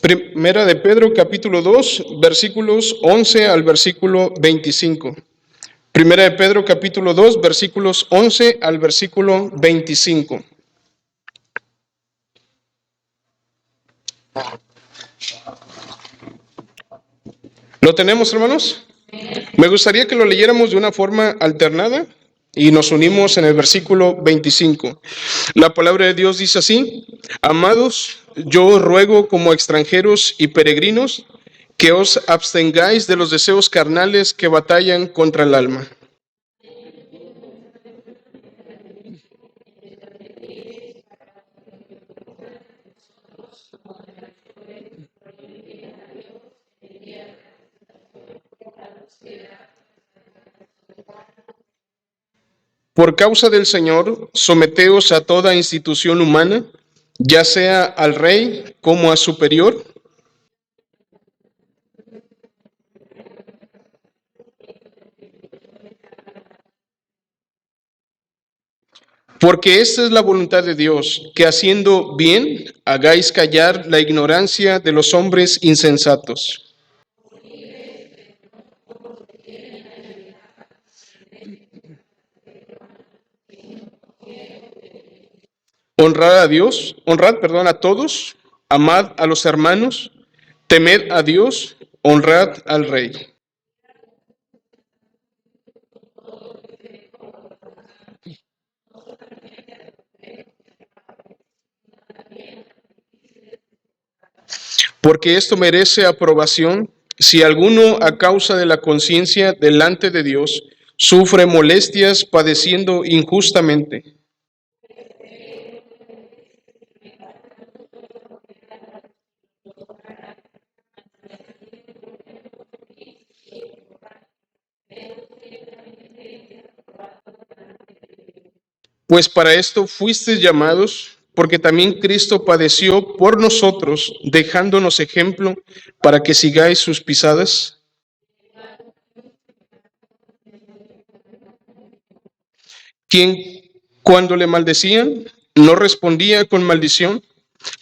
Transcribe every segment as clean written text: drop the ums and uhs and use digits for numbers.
Primera de Pedro, capítulo 2, versículos 11 al versículo 25. Primera de Pedro, capítulo 2, versículos 11 al versículo 25. ¿Lo tenemos, hermanos? Me gustaría que lo leyéramos de una forma alternada y nos unimos en el versículo 25. La palabra de Dios dice así: Amados, yo os ruego como extranjeros y peregrinos que os abstengáis de los deseos carnales que batallan contra el alma. Por causa del Señor, someteos a toda institución humana, ya sea al rey como a superior, porque esta es la voluntad de Dios, que haciendo bien hagáis callar la ignorancia de los hombres insensatos. Honrad a todos, amad a los hermanos, temed a Dios, honrad al rey. Porque esto merece aprobación si alguno a causa de la conciencia delante de Dios sufre molestias padeciendo injustamente. Pues para esto fuisteis llamados, porque también Cristo padeció por nosotros, dejándonos ejemplo para que sigáis sus pisadas. Quien, cuando le maldecían, no respondía con maldición,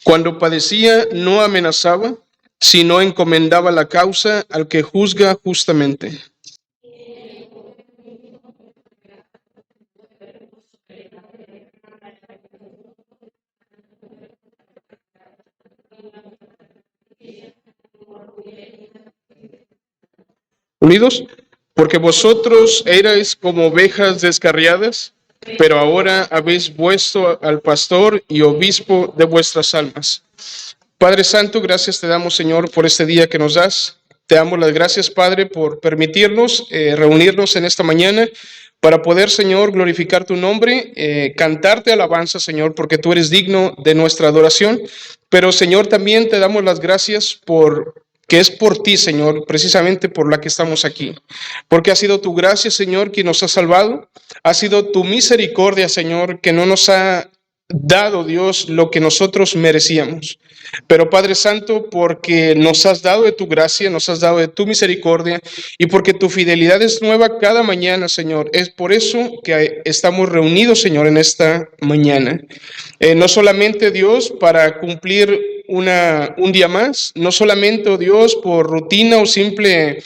cuando padecía, no amenazaba, sino encomendaba la causa al que juzga justamente. Unidos, porque vosotros erais como ovejas descarriadas, pero ahora habéis vuelto al pastor y obispo de vuestras almas. Padre Santo, gracias te damos, Señor, por este día que nos das. Te damos las gracias, Padre, por permitirnos reunirnos en esta mañana para poder, Señor, glorificar tu nombre, cantarte alabanza, Señor, porque tú eres digno de nuestra adoración. Pero, Señor, también te damos las gracias que es por ti, Señor, precisamente por la que estamos aquí. Porque ha sido tu gracia, Señor, quien nos ha salvado. Ha sido tu misericordia, Señor, que no nos ha dado, Dios, lo que nosotros merecíamos. Pero Padre Santo, porque nos has dado de tu gracia, nos has dado de tu misericordia y porque tu fidelidad es nueva cada mañana, Señor. Es por eso que estamos reunidos, Señor, en esta mañana. No solamente, Dios, para cumplir un día más, no solamente, oh Dios, por rutina o simple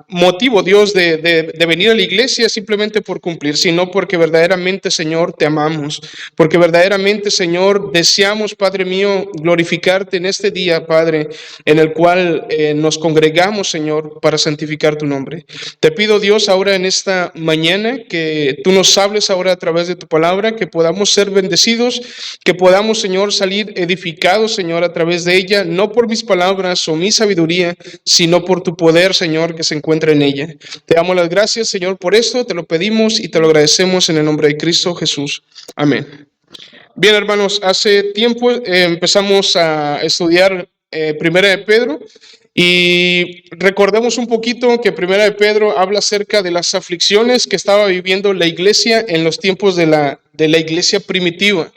motivo, Dios, de venir a la iglesia simplemente por cumplir, sino porque verdaderamente, Señor, te amamos, porque verdaderamente, Señor, deseamos, Padre mío, glorificarte en este día, Padre, en el cual nos congregamos, Señor, para santificar tu nombre. Te pido, Dios, ahora en esta mañana, que tú nos hables ahora a través de tu palabra, que podamos ser bendecidos, que podamos, Señor, salir edificados, Señor, a través de ella, no por mis palabras o mi sabiduría, sino por tu poder, Señor, que se encuentra en ella. Te damos las gracias, Señor, por esto, te lo pedimos y te lo agradecemos en el nombre de Cristo Jesús. Amén. Bien, hermanos, hace tiempo empezamos a estudiar Primera de Pedro y recordemos un poquito que Primera de Pedro habla acerca de las aflicciones que estaba viviendo la iglesia en los tiempos de la iglesia primitiva.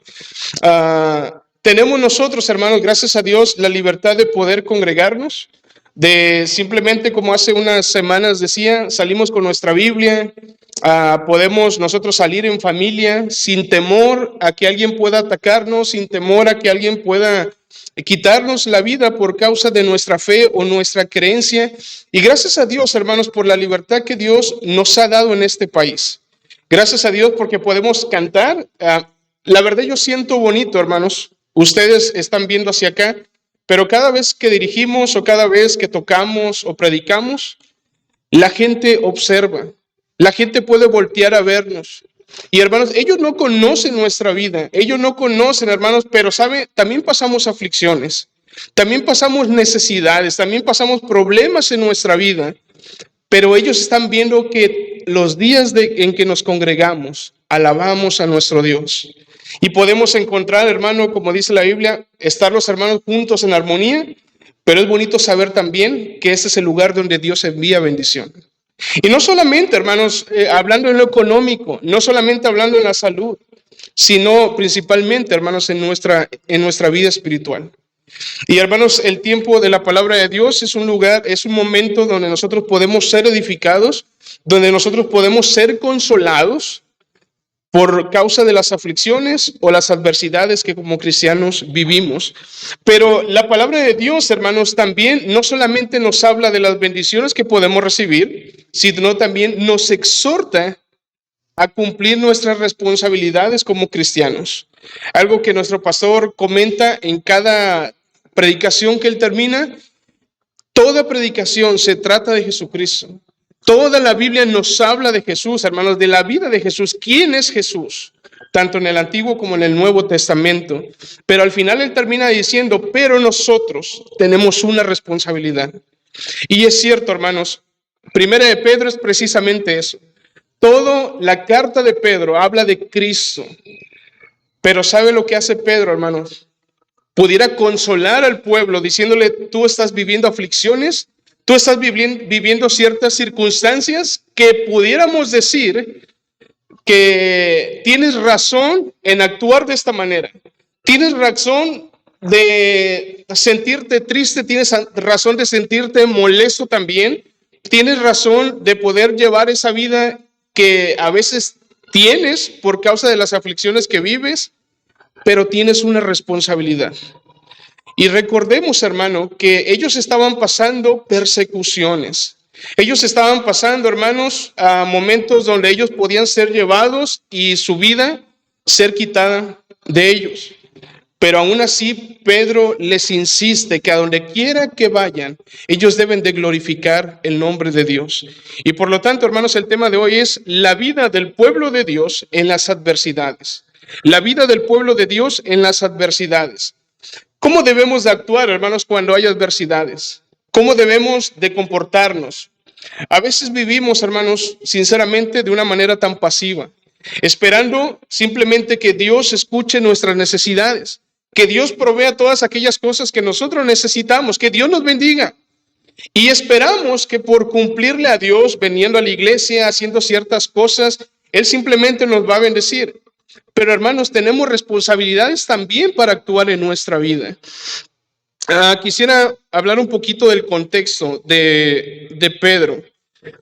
Tenemos nosotros, hermanos, gracias a Dios, la libertad de poder congregarnos. de simplemente, como hace unas semanas decía, salimos con nuestra Biblia, podemos nosotros salir en familia sin temor a que alguien pueda atacarnos, sin temor a que alguien pueda quitarnos la vida por causa de nuestra fe o nuestra creencia. Y gracias a Dios, hermanos, por la libertad que Dios nos ha dado en este país. Gracias a Dios porque podemos cantar. La verdad yo siento bonito, hermanos. Ustedes están viendo hacia acá, pero cada vez que dirigimos o cada vez que tocamos o predicamos, la gente observa. La gente puede voltear a vernos. Y hermanos, ellos no conocen nuestra vida, ellos no conocen, hermanos, pero sabe, también pasamos aflicciones, también pasamos necesidades, también pasamos problemas en nuestra vida, pero ellos están viendo que los días en que nos congregamos, alabamos a nuestro Dios. Y podemos encontrar, hermano, como dice la Biblia, estar los hermanos juntos en armonía, pero es bonito saber también que ese es el lugar donde Dios envía bendición. Y no solamente, hermanos, hablando en lo económico, no solamente hablando en la salud, sino principalmente, hermanos, en nuestra vida espiritual. Y hermanos, el tiempo de la palabra de Dios es un lugar, es un momento donde nosotros podemos ser edificados, donde nosotros podemos ser consolados por causa de las aflicciones o las adversidades que como cristianos vivimos. Pero la palabra de Dios, hermanos, también no solamente nos habla de las bendiciones que podemos recibir, sino también nos exhorta a cumplir nuestras responsabilidades como cristianos. Algo que nuestro pastor comenta en cada predicación que él termina: toda predicación se trata de Jesucristo. Toda la Biblia nos habla de Jesús, hermanos, de la vida de Jesús. ¿Quién es Jesús? Tanto en el Antiguo como en el Nuevo Testamento. Pero al final él termina diciendo, pero nosotros tenemos una responsabilidad. Y es cierto, hermanos, Primera de Pedro es precisamente eso. Toda la carta de Pedro habla de Cristo. Pero ¿sabe lo que hace Pedro, hermanos? Pudiera consolar al pueblo diciéndole, tú estás viviendo aflicciones, tú estás viviendo ciertas circunstancias que pudiéramos decir que tienes razón en actuar de esta manera. Tienes razón de sentirte triste, tienes razón de sentirte molesto también. Tienes razón de poder llevar esa vida que a veces tienes por causa de las aflicciones que vives, pero tienes una responsabilidad. Y recordemos, hermano, que ellos estaban pasando persecuciones. Ellos estaban pasando, hermanos, a momentos donde ellos podían ser llevados y su vida ser quitada de ellos. Pero aún así, Pedro les insiste que a donde quiera que vayan, ellos deben de glorificar el nombre de Dios. Y por lo tanto, hermanos, el tema de hoy es la vida del pueblo de Dios en las adversidades. La vida del pueblo de Dios en las adversidades. ¿Cómo debemos de actuar, hermanos, cuando hay adversidades? ¿Cómo debemos de comportarnos? A veces vivimos, hermanos, sinceramente, de una manera tan pasiva, esperando simplemente que Dios escuche nuestras necesidades, que Dios provea todas aquellas cosas que nosotros necesitamos, que Dios nos bendiga. Y esperamos que por cumplirle a Dios, viniendo a la iglesia, haciendo ciertas cosas, Él simplemente nos va a bendecir. Pero hermanos, tenemos responsabilidades también para actuar en nuestra vida. Quisiera hablar un poquito del contexto de Pedro.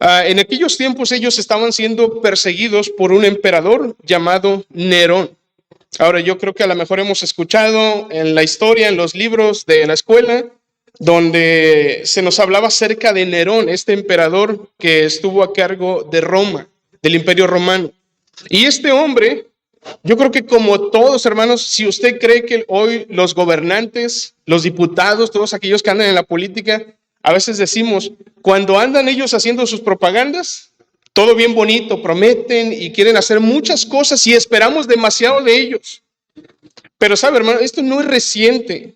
En aquellos tiempos ellos estaban siendo perseguidos por un emperador llamado Nerón. Ahora yo creo que a lo mejor hemos escuchado en la historia, en los libros de la escuela, donde se nos hablaba acerca de Nerón, este emperador que estuvo a cargo de Roma, del Imperio Romano. Y este hombre, yo creo que como todos, hermanos, si usted cree que hoy los gobernantes, los diputados, todos aquellos que andan en la política, a veces decimos, cuando andan ellos haciendo sus propagandas, todo bien bonito, prometen y quieren hacer muchas cosas y esperamos demasiado de ellos. Pero sabe, hermano, esto no es reciente.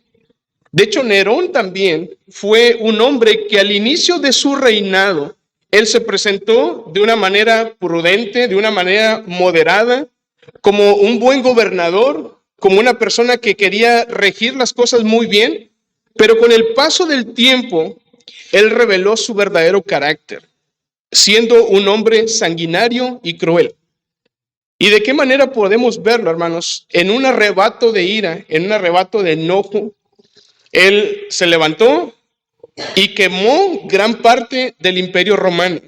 De hecho, Nerón también fue un hombre que al inicio de su reinado, él se presentó de una manera prudente, de una manera moderada, como un buen gobernador, como una persona que quería regir las cosas muy bien, pero con el paso del tiempo, él reveló su verdadero carácter, siendo un hombre sanguinario y cruel. ¿Y de qué manera podemos verlo, hermanos? En un arrebato de ira, en un arrebato de enojo, él se levantó y quemó gran parte del imperio romano.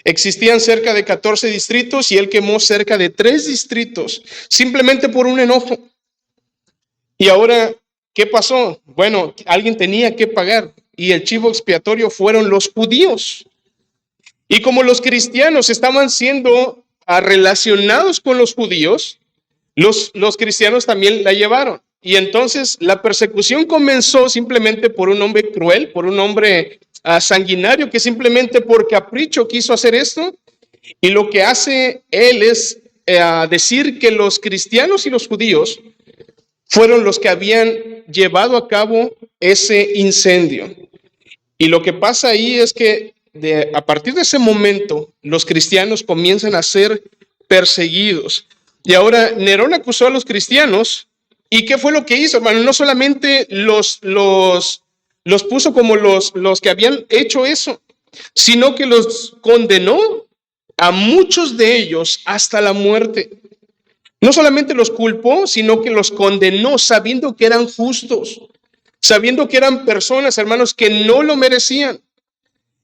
Existían cerca de 14 distritos y él quemó cerca de 3 distritos, simplemente por un enojo. Y ahora, ¿qué pasó? Bueno, alguien tenía que pagar y el chivo expiatorio fueron los judíos. Y como los cristianos estaban siendo relacionados con los judíos, los cristianos también la llevaron. Y entonces la persecución comenzó simplemente por un hombre cruel, por un hombre sanguinario que simplemente por capricho quiso hacer esto. Y lo que hace él es decir que los cristianos y los judíos fueron los que habían llevado a cabo ese incendio. Y lo que pasa ahí es que a partir de ese momento los cristianos comienzan a ser perseguidos. Y ahora Nerón acusó a los cristianos. ¿Y qué fue lo que hizo, hermano? No solamente los puso como los que habían hecho eso, sino que los condenó a muchos de ellos hasta la muerte. No solamente los culpó, sino que los condenó sabiendo que eran justos, sabiendo que eran personas, hermanos, que no lo merecían.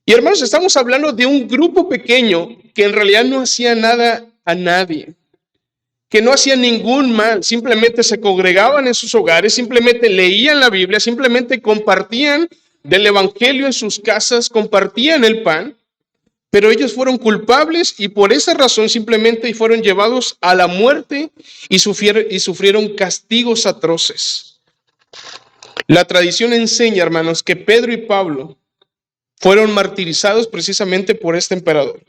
Y hermanos, estamos hablando de un grupo pequeño que en realidad no hacía nada a nadie, que no hacían ningún mal, simplemente se congregaban en sus hogares, simplemente leían la Biblia, simplemente compartían del evangelio en sus casas, compartían el pan, pero ellos fueron culpables y por esa razón simplemente fueron llevados a la muerte y sufrieron castigos atroces. La tradición enseña, hermanos, que Pedro y Pablo fueron martirizados precisamente por este emperador.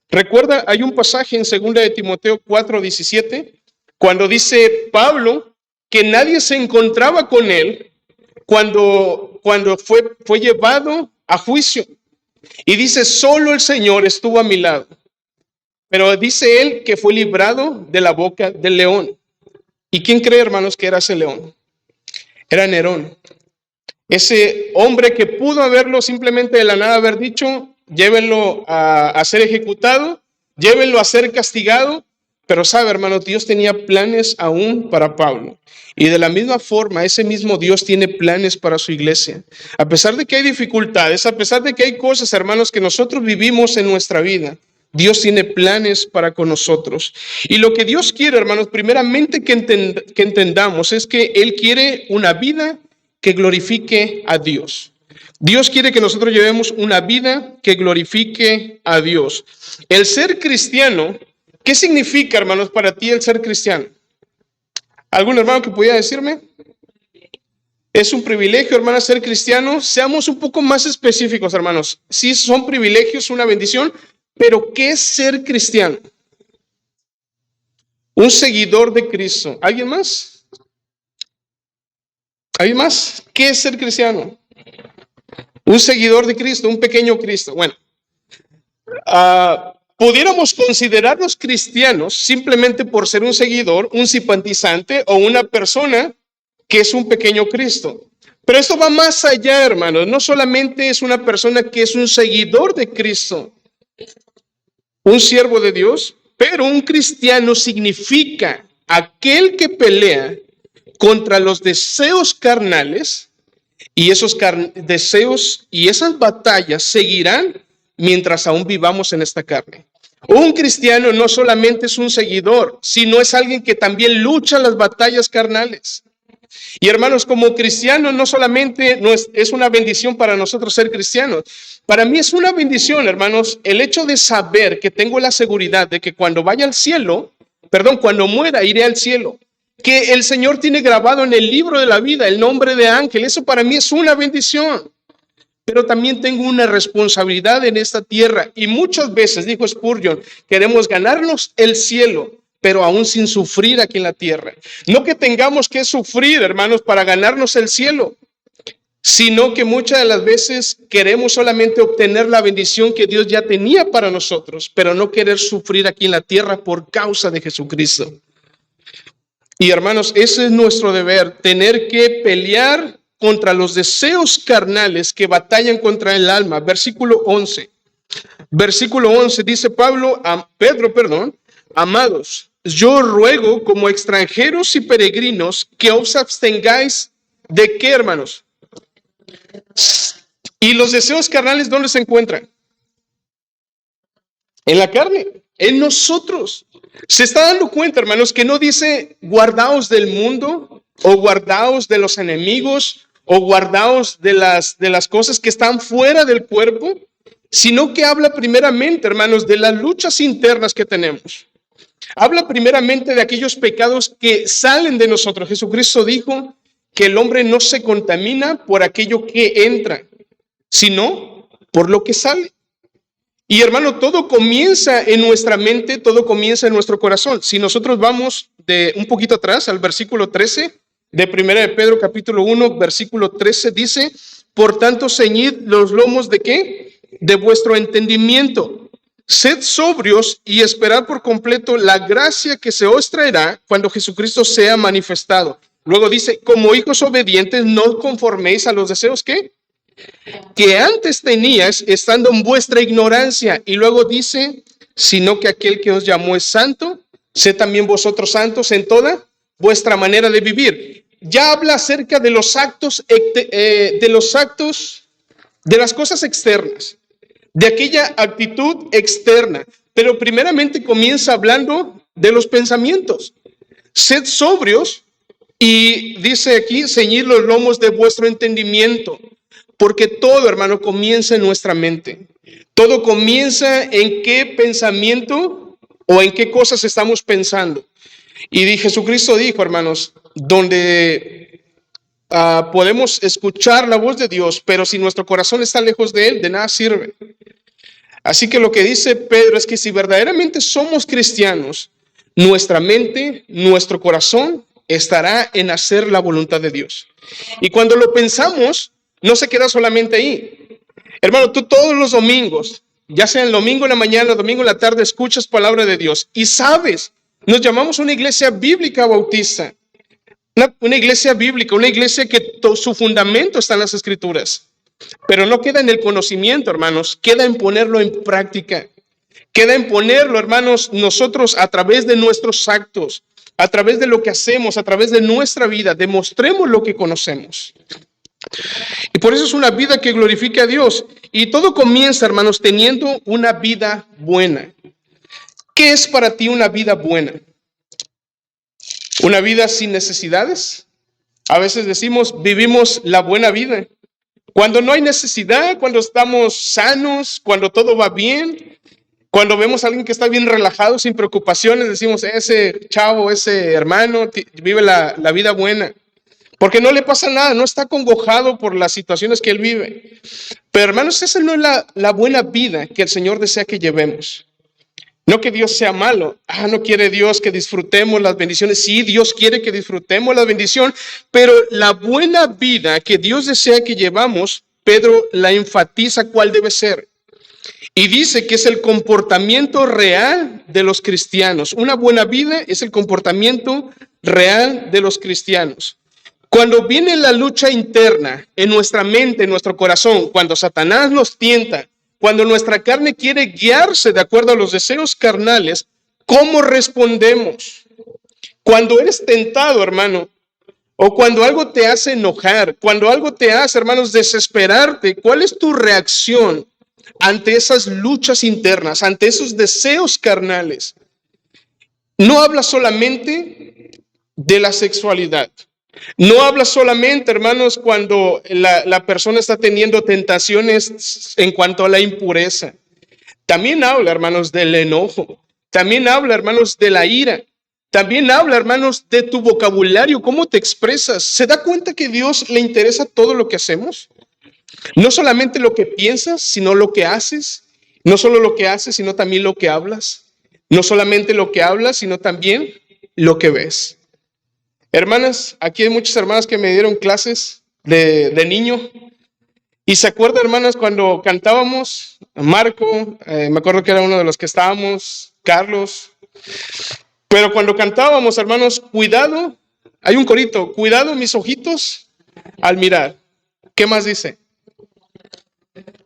Recuerda, hay un pasaje en 2 de Timoteo 4:17, cuando dice Pablo que nadie se encontraba con él cuando fue llevado a juicio. Y dice, solo el Señor estuvo a mi lado. Pero dice él que fue librado de la boca del león. ¿Y quién cree, hermanos, que era ese león? Era Nerón. Ese hombre que pudo haberlo simplemente de la nada haber dicho, llévenlo a ser ejecutado, llévenlo a ser castigado. Pero sabe, hermanos, Dios tenía planes aún para Pablo. Y de la misma forma, ese mismo Dios tiene planes para su iglesia. A pesar de que hay dificultades, a pesar de que hay cosas, hermanos, que nosotros vivimos en nuestra vida, Dios tiene planes para con nosotros. Y lo que Dios quiere, hermanos, primeramente que entendamos es que Él quiere una vida que glorifique a Dios. Dios quiere que nosotros llevemos una vida que glorifique a Dios. El ser cristiano, ¿qué significa, hermanos, para ti el ser cristiano? ¿Algún hermano que pudiera decirme? Es un privilegio, hermanos, ser cristiano. Seamos un poco más específicos, hermanos. Sí, son privilegios, una bendición, pero ¿qué es ser cristiano? Un seguidor de Cristo. ¿Alguien más? ¿Alguien más? ¿Qué es ser cristiano? Un seguidor de Cristo, un pequeño Cristo. Bueno, pudiéramos considerarnos cristianos simplemente por ser un seguidor, un simpatizante o una persona que es un pequeño Cristo. Pero esto va más allá, hermanos. No solamente es una persona que es un seguidor de Cristo, un siervo de Dios, pero un cristiano significa aquel que pelea contra los deseos carnales, y esos deseos y esas batallas seguirán mientras aún vivamos en esta carne. Un cristiano no solamente es un seguidor, sino es alguien que también lucha las batallas carnales. Y hermanos, como cristianos no solamente es una bendición para nosotros ser cristianos, para mí es una bendición, hermanos, el hecho de saber que tengo la seguridad de que cuando vaya al cielo, cuando muera iré al cielo, que el Señor tiene grabado en el libro de la vida el nombre de Ángel. Eso para mí es una bendición. Pero también tengo una responsabilidad en esta tierra. Y muchas veces, dijo Spurgeon, queremos ganarnos el cielo, pero aún sin sufrir aquí en la tierra. No que tengamos que sufrir, hermanos, para ganarnos el cielo, sino que muchas de las veces queremos solamente obtener la bendición que Dios ya tenía para nosotros, pero no querer sufrir aquí en la tierra por causa de Jesucristo. Y hermanos, ese es nuestro deber, tener que pelear contra los deseos carnales que batallan contra el alma. Versículo 11. Versículo 11 dice Pedro, amados, yo ruego como extranjeros y peregrinos que os abstengáis de qué, hermanos? Y los deseos carnales, ¿dónde se encuentran? En la carne, en nosotros. Se está dando cuenta, hermanos, que no dice guardaos del mundo o guardaos de los enemigos o guardaos de las cosas que están fuera del cuerpo, sino que habla primeramente, hermanos, de las luchas internas que tenemos. Habla primeramente de aquellos pecados que salen de nosotros. Jesucristo dijo que el hombre no se contamina por aquello que entra, sino por lo que sale. Y hermano, todo comienza en nuestra mente, todo comienza en nuestro corazón. Si nosotros vamos de un poquito atrás al versículo 13 de 1 de Pedro capítulo 1, versículo 13 dice, por tanto, ceñid los lomos ¿de qué? De vuestro entendimiento. Sed sobrios y esperad por completo la gracia que se os traerá cuando Jesucristo sea manifestado. Luego dice, como hijos obedientes, no conforméis a los deseos que antes tenías estando en vuestra ignorancia. Y luego dice, sino que aquel que os llamó es santo, sed también vosotros santos en toda vuestra manera de vivir. Ya habla acerca de los actos, de las cosas externas, de aquella actitud externa. Pero primeramente comienza hablando de los pensamientos. Sed sobrios y dice aquí, ceñid los lomos de vuestro entendimiento. Porque todo, hermano, comienza en nuestra mente. Todo comienza en qué pensamiento o en qué cosas estamos pensando. Y Jesucristo dijo, hermanos, donde podemos escuchar la voz de Dios, pero si nuestro corazón está lejos de Él, de nada sirve. Así que lo que dice Pedro es que si verdaderamente somos cristianos, nuestra mente, nuestro corazón estará en hacer la voluntad de Dios. Y cuando lo pensamos, no se queda solamente ahí. Hermano, tú todos los domingos, ya sea el domingo en la mañana, domingo en la tarde, escuchas palabra de Dios y sabes, nos llamamos una iglesia bíblica bautista, una iglesia bíblica, una iglesia que su fundamento está en las escrituras, pero no queda en el conocimiento, hermanos, queda en ponerlo en práctica, queda en ponerlo, hermanos, nosotros a través de nuestros actos, a través de lo que hacemos, a través de nuestra vida, demostremos lo que conocemos. Y por eso es una vida que glorifique a Dios. Y todo comienza, hermanos, teniendo una vida buena. ¿Qué es para ti una vida buena? ¿Una vida sin necesidades? A veces decimos, vivimos la buena vida. Cuando no hay necesidad, cuando estamos sanos, cuando todo va bien, cuando vemos a alguien que está bien relajado, sin preocupaciones, decimos, ese chavo, ese hermano vive la vida buena. Porque no le pasa nada, no está acongojado por las situaciones que él vive. Pero hermanos, esa no es la buena vida que el Señor desea que llevemos. No que Dios sea malo. No quiere Dios que disfrutemos las bendiciones. Sí, Dios quiere que disfrutemos la bendición, pero la buena vida que Dios desea que llevamos, Pedro la enfatiza cuál debe ser. Y dice que es el comportamiento real de los cristianos. Una buena vida es el comportamiento real de los cristianos. Cuando viene la lucha interna en nuestra mente, en nuestro corazón, cuando Satanás nos tienta, cuando nuestra carne quiere guiarse de acuerdo a los deseos carnales, ¿cómo respondemos? Cuando eres tentado, hermano, o cuando algo te hace enojar, cuando algo te hace, hermanos, desesperarte, ¿cuál es tu reacción ante esas luchas internas, ante esos deseos carnales? No habla solamente de la sexualidad. No habla solamente, hermanos, cuando la persona está teniendo tentaciones en cuanto a la impureza. También habla, hermanos, del enojo. También habla, hermanos, de la ira. También habla, hermanos, de tu vocabulario, cómo te expresas. ¿Se da cuenta que a Dios le interesa todo lo que hacemos? No solamente lo que piensas, sino lo que haces. No solo lo que haces, sino también lo que hablas. No solamente lo que hablas, sino también lo que ves. Hermanas, aquí hay muchas hermanas que me dieron clases de niño. Y se acuerdan, hermanas, cuando cantábamos, Marco, me acuerdo que era uno de los que estábamos, Carlos. Pero cuando cantábamos, hermanos, cuidado, hay un corito, cuidado mis ojitos al mirar. ¿Qué más dice?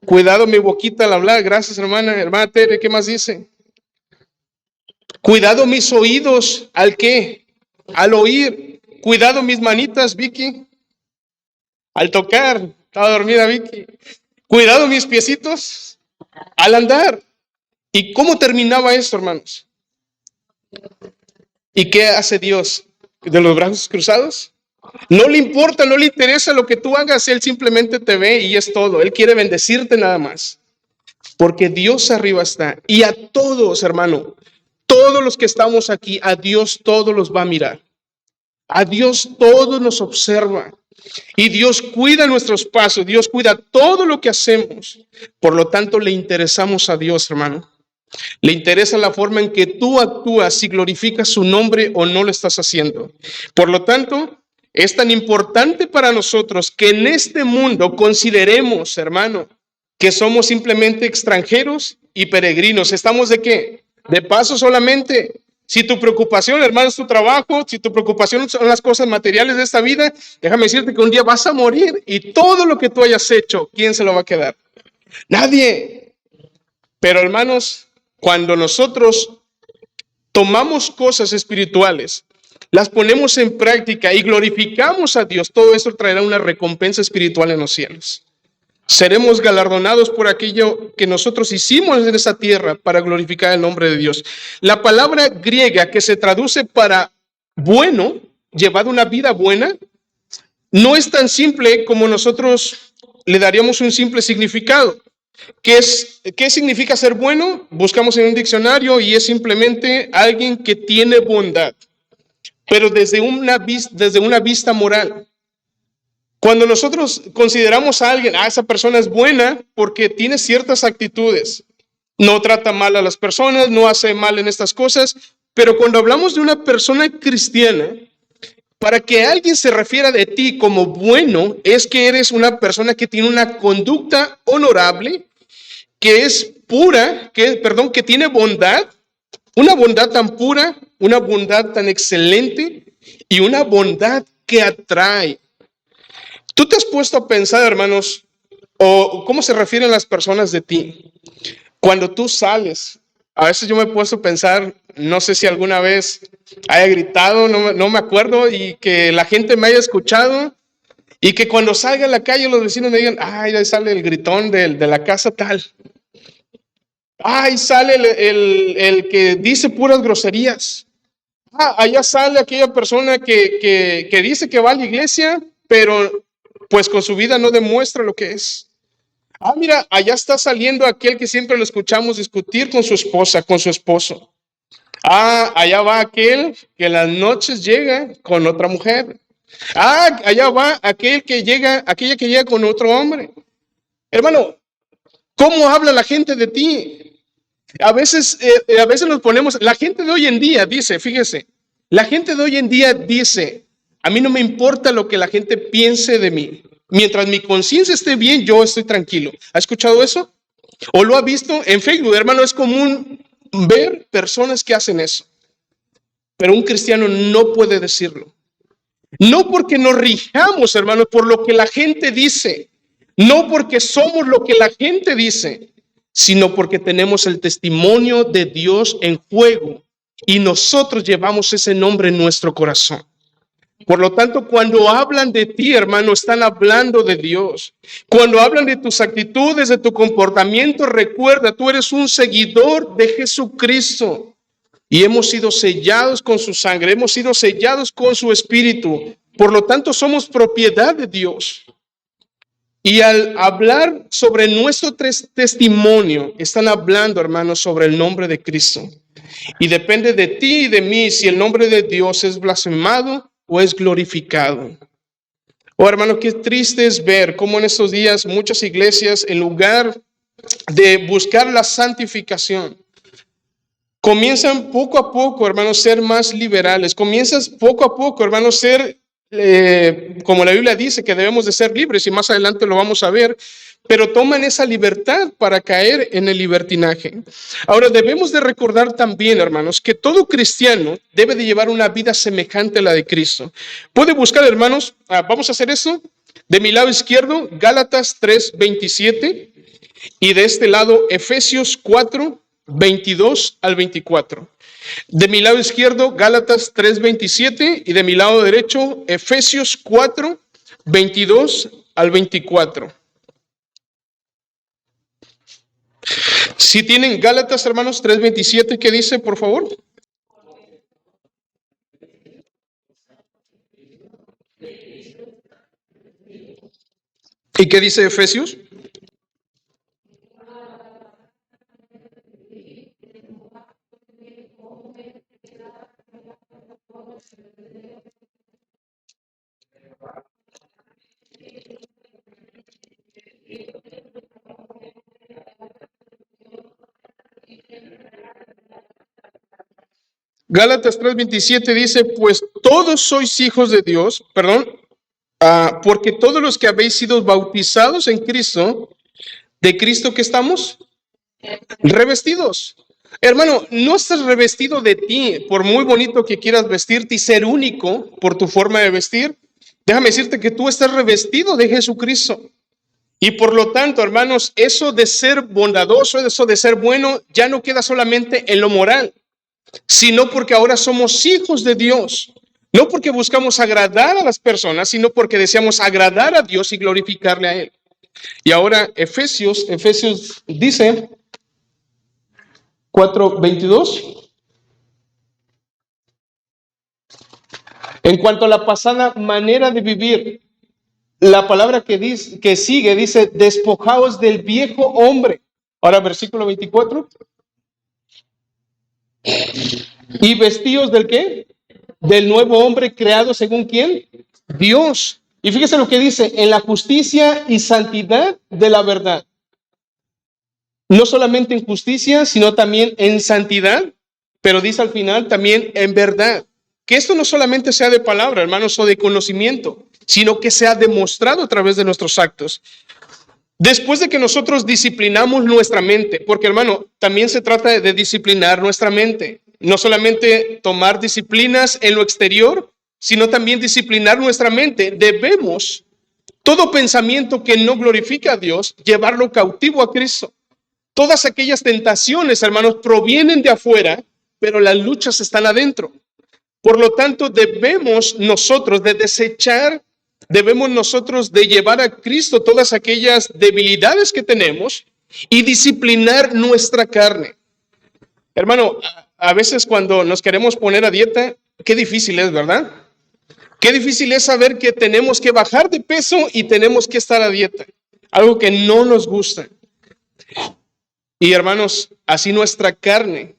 Cuidado mi boquita al hablar. Gracias, hermana Tere, ¿qué más dice? Cuidado mis oídos, ¿al qué? Al oír. Cuidado mis manitas, Vicky, al tocar. Estaba dormida Vicky. Cuidado mis piecitos al andar. ¿Y cómo terminaba esto, hermanos? ¿Y qué hace Dios? ¿De los brazos cruzados? No le importa, no le interesa lo que tú hagas, Él simplemente te ve y es todo. Él quiere bendecirte nada más. Porque Dios arriba está. Y a todos, hermano, todos los que estamos aquí, a Dios todos los va a mirar. A Dios todo nos observa. Y Dios cuida nuestros pasos, Dios cuida todo lo que hacemos. Por lo tanto, le interesamos a Dios, hermano. Le interesa la forma en que tú actúas, si glorificas su nombre o no lo estás haciendo. Por lo tanto, es tan importante para nosotros que en este mundo consideremos, hermano, que somos simplemente extranjeros y peregrinos. ¿Estamos de qué? De paso solamente. Si tu preocupación, hermano, es tu trabajo, si tu preocupación son las cosas materiales de esta vida, déjame decirte que un día vas a morir y todo lo que tú hayas hecho, ¿quién se lo va a quedar? Nadie. Pero, hermanos, cuando nosotros tomamos cosas espirituales, las ponemos en práctica y glorificamos a Dios, todo esto traerá una recompensa espiritual en los cielos. Seremos galardonados por aquello que nosotros hicimos en esta tierra para glorificar el nombre de Dios. La palabra griega que se traduce para bueno, llevar una vida buena, no es tan simple como nosotros le daríamos un simple significado. ¿Qué significa ser bueno? Buscamos en un diccionario y es simplemente alguien que tiene bondad, pero desde una vista moral. Cuando nosotros consideramos a alguien, esa persona es buena porque tiene ciertas actitudes, no trata mal a las personas, no hace mal en estas cosas, pero cuando hablamos de una persona cristiana, para que alguien se refiera de ti como bueno, es que eres una persona que tiene una conducta honorable, que es pura, que tiene bondad, una bondad tan pura, una bondad tan excelente y una bondad que atrae. ¿Tú te has puesto a pensar, hermanos, o cómo se refieren las personas de ti? Cuando tú sales, a veces yo me he puesto a pensar, no sé si alguna vez haya gritado, no me acuerdo, y que la gente me haya escuchado, y que cuando salga a la calle los vecinos me digan, ay, ahí sale el gritón de la casa tal. Ahí sale el que dice puras groserías. Allá sale aquella persona que dice que va a la iglesia, pero pues con su vida no demuestra lo que es. Mira, allá está saliendo aquel que siempre lo escuchamos discutir con su esposa, con su esposo. Allá va aquel que en las noches llega con otra mujer. Allá va aquella que llega con otro hombre. Hermano, ¿cómo habla la gente de ti? A veces nos ponemos, la gente de hoy en día dice, fíjese, la gente de hoy en día dice, a mí no me importa lo que la gente piense de mí. Mientras mi conciencia esté bien, yo estoy tranquilo. ¿Ha escuchado eso? ¿O lo ha visto en Facebook? Hermano, es común ver personas que hacen eso. Pero un cristiano no puede decirlo. No porque nos rijamos, hermano, por lo que la gente dice. No porque somos lo que la gente dice, sino porque tenemos el testimonio de Dios en juego y nosotros llevamos ese nombre en nuestro corazón. Por lo tanto, cuando hablan de ti, hermano, están hablando de Dios. Cuando hablan de tus actitudes, de tu comportamiento, recuerda, tú eres un seguidor de Jesucristo y hemos sido sellados con su sangre, hemos sido sellados con su espíritu. Por lo tanto, somos propiedad de Dios. Y al hablar sobre nuestro testimonio, están hablando, hermanos, sobre el nombre de Cristo. Y depende de ti y de mí si el nombre de Dios es blasfemado o es glorificado. Hermano, qué triste es ver cómo en estos días muchas iglesias, en lugar de buscar la santificación, comienzan poco a poco, hermanos, ser más liberales. Comienzas poco a poco, hermanos, ser como la Biblia dice que debemos de ser libres, y más adelante lo vamos a ver, pero toman esa libertad para caer en el libertinaje. Ahora debemos de recordar también, hermanos, que todo cristiano debe de llevar una vida semejante a la de Cristo. Puede buscar, hermanos, vamos a hacer esto, de mi lado izquierdo, Gálatas 3:27, y de este lado, Efesios 4:22 al 24. De mi lado izquierdo, Gálatas 3:27, y de mi lado derecho, Efesios 4:22 al 24. Si tienen Gálatas, hermanos, 3:27, ¿qué dice, por favor? ¿Y qué dice Efesios? Gálatas 3:27 dice, pues todos sois hijos de Dios, perdón, porque todos los que habéis sido bautizados en Cristo, ¿de Cristo que estamos? Revestidos. Hermano, no estás revestido de ti, por muy bonito que quieras vestirte y ser único por tu forma de vestir. Déjame decirte que tú estás revestido de Jesucristo. Y por lo tanto, hermanos, eso de ser bondadoso, eso de ser bueno, ya no queda solamente en lo moral, sino porque ahora somos hijos de Dios. No porque buscamos agradar a las personas, sino porque deseamos agradar a Dios y glorificarle a Él. Y ahora Efesios dice 4:22. En cuanto a la pasada manera de vivir, la palabra que sigue dice, despojaos del viejo hombre. Ahora versículo 24. ¿Y vestíos del qué? Del nuevo hombre creado según ¿quién? Dios. Y fíjese lo que dice, en la justicia y santidad de la verdad. No solamente en justicia, sino también en santidad, pero dice al final también en verdad. Que esto no solamente sea de palabra, hermanos, o de conocimiento, sino que sea demostrado a través de nuestros actos. Después de que nosotros disciplinamos nuestra mente, porque hermano, también se trata de disciplinar nuestra mente. No solamente tomar disciplinas en lo exterior, sino también disciplinar nuestra mente. Debemos, todo pensamiento que no glorifica a Dios, llevarlo cautivo a Cristo. Todas aquellas tentaciones, hermanos, provienen de afuera, pero las luchas están adentro. Por lo tanto, debemos nosotros de desechar, debemos nosotros de llevar a Cristo todas aquellas debilidades que tenemos y disciplinar nuestra carne. Hermano, a veces cuando nos queremos poner a dieta, qué difícil es, ¿verdad? Qué difícil es saber que tenemos que bajar de peso y tenemos que estar a dieta. Algo que no nos gusta. Y hermanos, así nuestra carne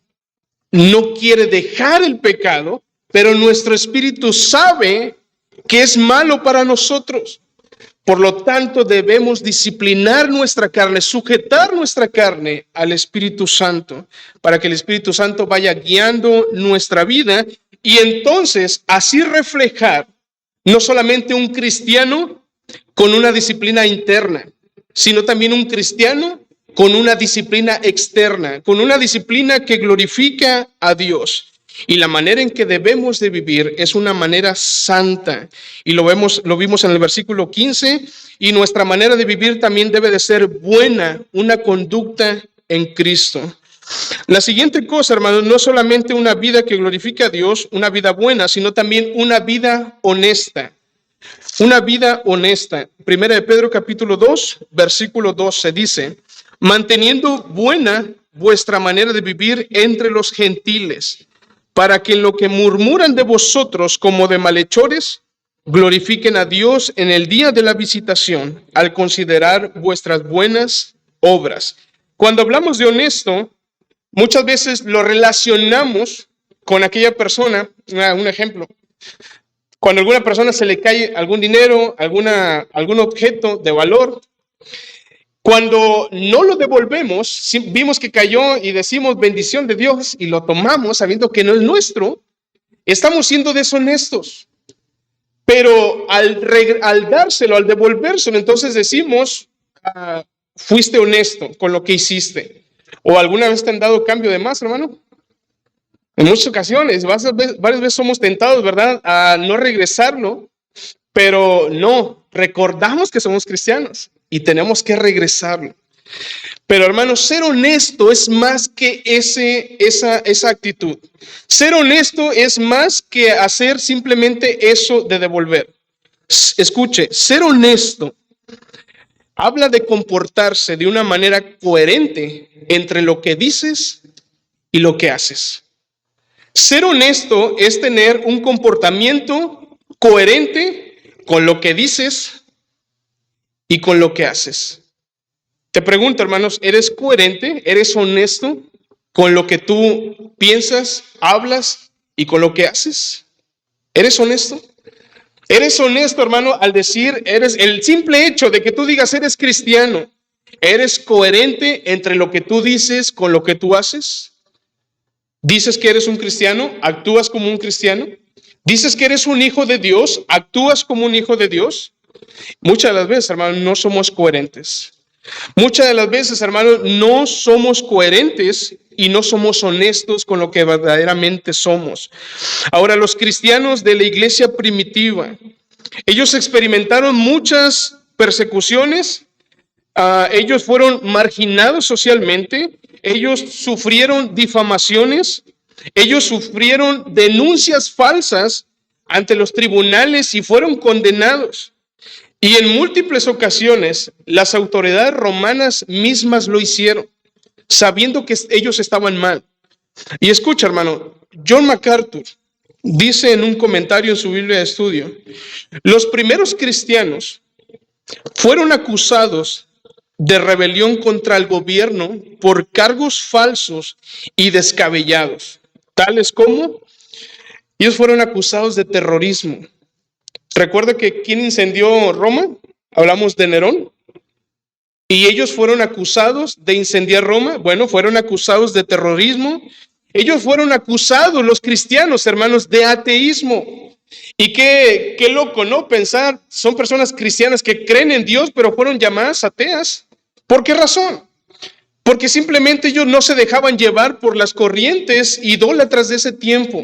no quiere dejar el pecado, pero nuestro espíritu sabe que es malo para nosotros. Por lo tanto, debemos disciplinar nuestra carne, sujetar nuestra carne al Espíritu Santo, para que el Espíritu Santo vaya guiando nuestra vida y entonces así reflejar no solamente un cristiano con una disciplina interna, sino también un cristiano con una disciplina externa, con una disciplina que glorifica a Dios. Y la manera en que debemos de vivir es una manera santa. Y lo vimos en el versículo 15. Y nuestra manera de vivir también debe de ser buena, una conducta en Cristo. La siguiente cosa, hermanos, no solamente una vida que glorifica a Dios, una vida buena, sino también una vida honesta. Una vida honesta. Primera de Pedro capítulo 2, versículo 12 dice, manteniendo buena vuestra manera de vivir entre los gentiles, para que en lo que murmuran de vosotros como de malhechores, glorifiquen a Dios en el día de la visitación, al considerar vuestras buenas obras. Cuando hablamos de honesto, muchas veces lo relacionamos con aquella persona, un ejemplo, cuando a alguna persona se le cae algún dinero, algún objeto de valor, cuando no lo devolvemos, vimos que cayó y decimos bendición de Dios y lo tomamos sabiendo que no es nuestro, estamos siendo deshonestos. Pero al dárselo, al devolvérselo, entonces decimos, fuiste honesto con lo que hiciste. ¿O alguna vez te han dado cambio de más, hermano? En muchas ocasiones, varias veces somos tentados, ¿verdad?, a no regresarlo, pero no, recordamos que somos cristianos y tenemos que regresarlo. Pero hermanos, ser honesto es más que esa actitud. Ser honesto es más que hacer simplemente eso de devolver. Escuche, ser honesto habla de comportarse de una manera coherente entre lo que dices y lo que haces. Ser honesto es tener un comportamiento coherente con lo que dices y con lo que haces. Te pregunto, hermanos, ¿eres coherente? ¿Eres honesto con lo que tú piensas, hablas y con lo que haces? ¿Eres honesto? ¿Eres honesto, hermano, al decir, eres el simple hecho de que tú digas eres cristiano? ¿Eres coherente entre lo que tú dices con lo que tú haces? ¿Dices que eres un cristiano? ¿Actúas como un cristiano? ¿Dices que eres un hijo de Dios? ¿Actúas como un hijo de Dios? Muchas de las veces, hermano, no somos coherentes. Muchas de las veces, hermanos, no somos coherentes y no somos honestos con lo que verdaderamente somos. Ahora, los cristianos de la iglesia primitiva, ellos experimentaron muchas persecuciones, ellos fueron marginados socialmente, ellos sufrieron difamaciones, ellos sufrieron denuncias falsas ante los tribunales y fueron condenados. Y en múltiples ocasiones las autoridades romanas mismas lo hicieron, sabiendo que ellos estaban mal. Y escucha, hermano, John MacArthur dice en un comentario en su Biblia de estudio, los primeros cristianos fueron acusados de rebelión contra el gobierno por cargos falsos y descabellados, tales como ellos fueron acusados de terrorismo. Recuerda que ¿quién incendió Roma? Hablamos de Nerón. Y ellos fueron acusados de incendiar Roma. Bueno, fueron acusados de terrorismo. Ellos fueron acusados, los cristianos, hermanos, de ateísmo. Y qué loco, ¿no? Pensar, son personas cristianas que creen en Dios, pero fueron llamadas ateas. ¿Por qué razón? Porque simplemente ellos no se dejaban llevar por las corrientes idólatras de ese tiempo.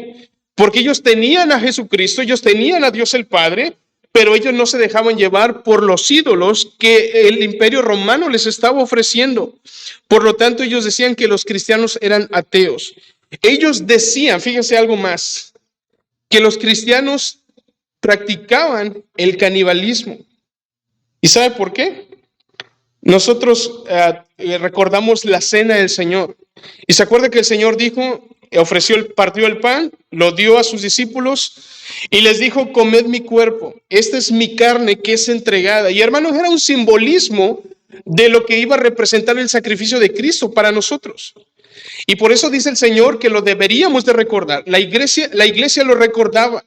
Porque ellos tenían a Jesucristo, ellos tenían a Dios el Padre, pero ellos no se dejaban llevar por los ídolos que el imperio romano les estaba ofreciendo. Por lo tanto, ellos decían que los cristianos eran ateos. Ellos decían, fíjense algo más, que los cristianos practicaban el canibalismo. ¿Y sabe por qué? Nosotros recordamos la cena del Señor. Y se acuerda que el Señor dijo, partió el pan, lo dio a sus discípulos y les dijo, comed mi cuerpo, esta es mi carne que es entregada. Y hermanos, era un simbolismo de lo que iba a representar el sacrificio de Cristo para nosotros. Y por eso dice el Señor que lo deberíamos de recordar. La iglesia lo recordaba.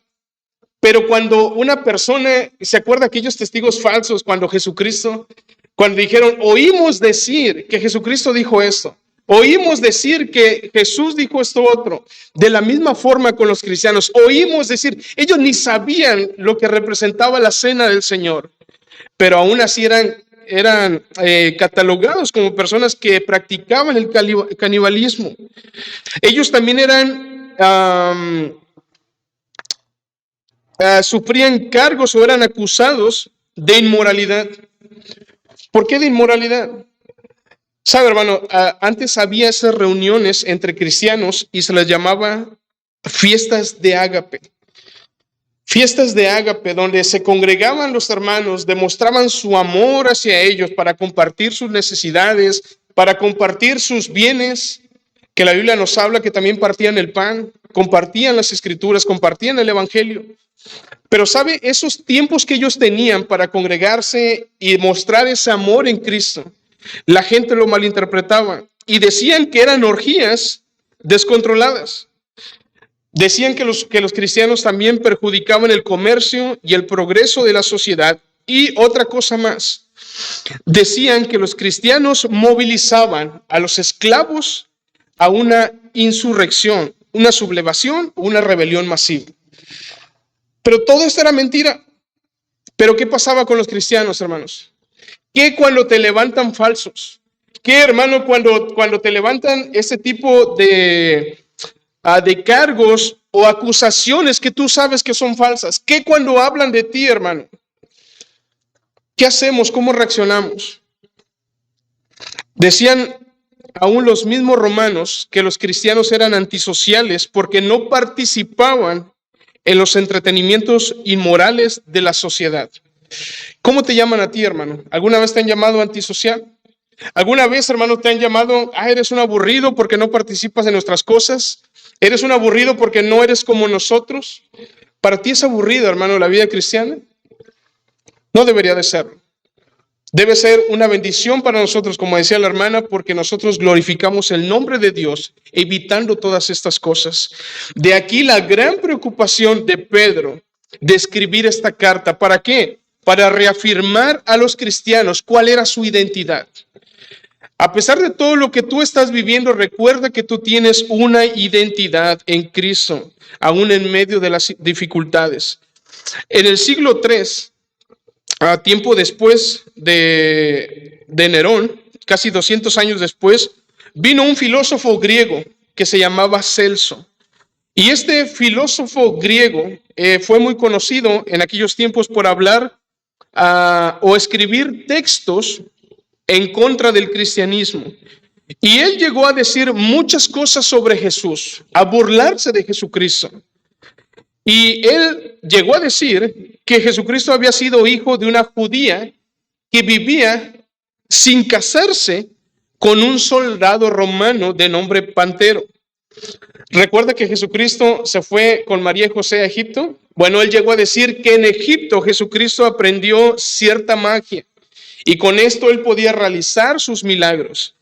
Pero cuando una persona, ¿se acuerda aquellos testigos falsos cuando dijeron, oímos decir que Jesucristo dijo esto? Oímos decir que Jesús dijo esto otro. De la misma forma con los cristianos, oímos decir, ellos ni sabían lo que representaba la cena del Señor, pero aún así eran catalogados como personas que practicaban el canibalismo. Ellos también sufrían cargos o eran acusados de inmoralidad. ¿Por qué de inmoralidad? Sabe, hermano, antes había esas reuniones entre cristianos y se les llamaba fiestas de ágape. Fiestas de ágape, donde se congregaban los hermanos, demostraban su amor hacia ellos para compartir sus necesidades, para compartir sus bienes, que la Biblia nos habla que también partían el pan, compartían las escrituras, compartían el evangelio. Pero sabe, esos tiempos que ellos tenían para congregarse y mostrar ese amor en Cristo, la gente lo malinterpretaba y decían que eran orgías descontroladas. Decían que los cristianos también perjudicaban el comercio y el progreso de la sociedad. Y otra cosa más, decían que los cristianos movilizaban a los esclavos a una insurrección, una sublevación, una rebelión masiva. Pero todo esto era mentira. ¿Pero qué pasaba con los cristianos, hermanos? ¿Qué cuando te levantan falsos? ¿Qué, hermano, cuando te levantan ese tipo de cargos o acusaciones que tú sabes que son falsas? ¿Qué cuando hablan de ti, hermano? ¿Qué hacemos? ¿Cómo reaccionamos? Decían aún los mismos romanos que los cristianos eran antisociales porque no participaban en los entretenimientos inmorales de la sociedad. ¿Cómo te llaman a ti, hermano? ¿Alguna vez te han llamado antisocial? ¿Alguna vez, hermano, te han llamado, eres un aburrido porque no participas en nuestras cosas? ¿Eres un aburrido porque no eres como nosotros? ¿Para ti es aburrido, hermano, la vida cristiana? No debería de serlo. Debe ser una bendición para nosotros, como decía la hermana, porque nosotros glorificamos el nombre de Dios, evitando todas estas cosas. De aquí la gran preocupación de Pedro de escribir esta carta. ¿Para qué? Para reafirmar a los cristianos cuál era su identidad. A pesar de todo lo que tú estás viviendo, recuerda que tú tienes una identidad en Cristo, aún en medio de las dificultades. En el siglo III, a tiempo después de Nerón, casi 200 años después, vino un filósofo griego que se llamaba Celso. Y este filósofo griego fue muy conocido en aquellos tiempos por hablar o escribir textos en contra del cristianismo. Y él llegó a decir muchas cosas sobre Jesús, a burlarse de Jesucristo. Y él llegó a decir que Jesucristo había sido hijo de una judía que vivía sin casarse con un soldado romano de nombre Pantero. ¿Recuerda que Jesucristo se fue con María y José a Egipto? Bueno, él llegó a decir que en Egipto Jesucristo aprendió cierta magia y con esto él podía realizar sus milagros.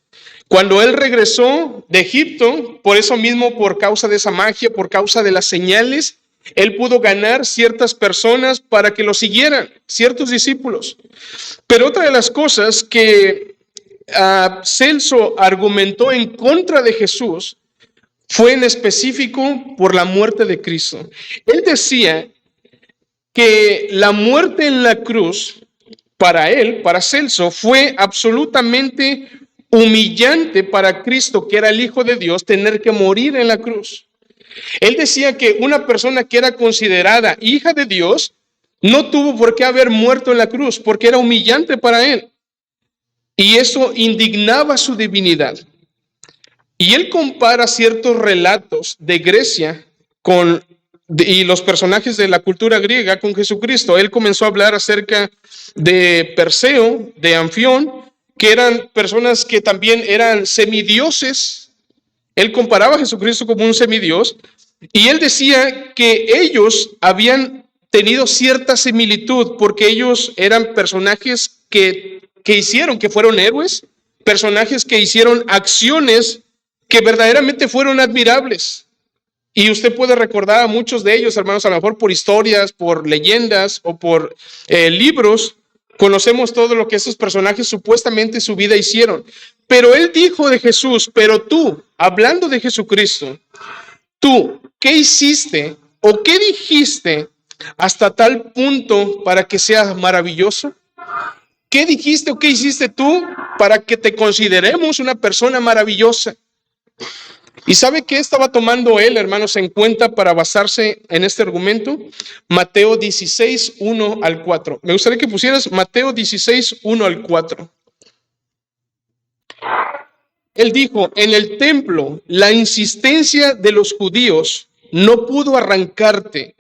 Cuando él regresó de Egipto, por eso mismo, por causa de esa magia, por causa de las señales, él pudo ganar ciertas personas para que lo siguieran, ciertos discípulos. Pero otra de las cosas que Celso argumentó en contra de Jesús fue en específico por la muerte de Cristo. Él decía que la muerte en la cruz, para él, para Celso, fue absolutamente humillante para Cristo, que era el Hijo de Dios, tener que morir en la cruz. Él decía que una persona que era considerada hija de Dios no tuvo por qué haber muerto en la cruz, porque era humillante para él. Y eso indignaba su divinidad. Y él compara ciertos relatos de Grecia y los personajes de la cultura griega con Jesucristo. Él comenzó a hablar acerca de Perseo, de Anfión, que eran personas que también eran semidioses. Él comparaba a Jesucristo como un semidios y él decía que ellos habían tenido cierta similitud porque ellos eran personajes que hicieron, que fueron héroes, personajes que hicieron acciones que verdaderamente fueron admirables. Y usted puede recordar a muchos de ellos, hermanos, a lo mejor por historias, por leyendas o por libros. Conocemos todo lo que esos personajes supuestamente su vida hicieron. Pero él dijo de Jesús, pero tú, hablando de Jesucristo, tú, ¿qué hiciste o qué dijiste hasta tal punto para que seas maravilloso? ¿Qué dijiste o qué hiciste tú para que te consideremos una persona maravillosa? ¿Y sabe qué estaba tomando él, hermanos, en cuenta para basarse en este argumento? Mateo 16, 1 al 4. Me gustaría que pusieras Mateo 16, 1 al 4. Él dijo, en el templo, la insistencia de los judíos no pudo arrancarte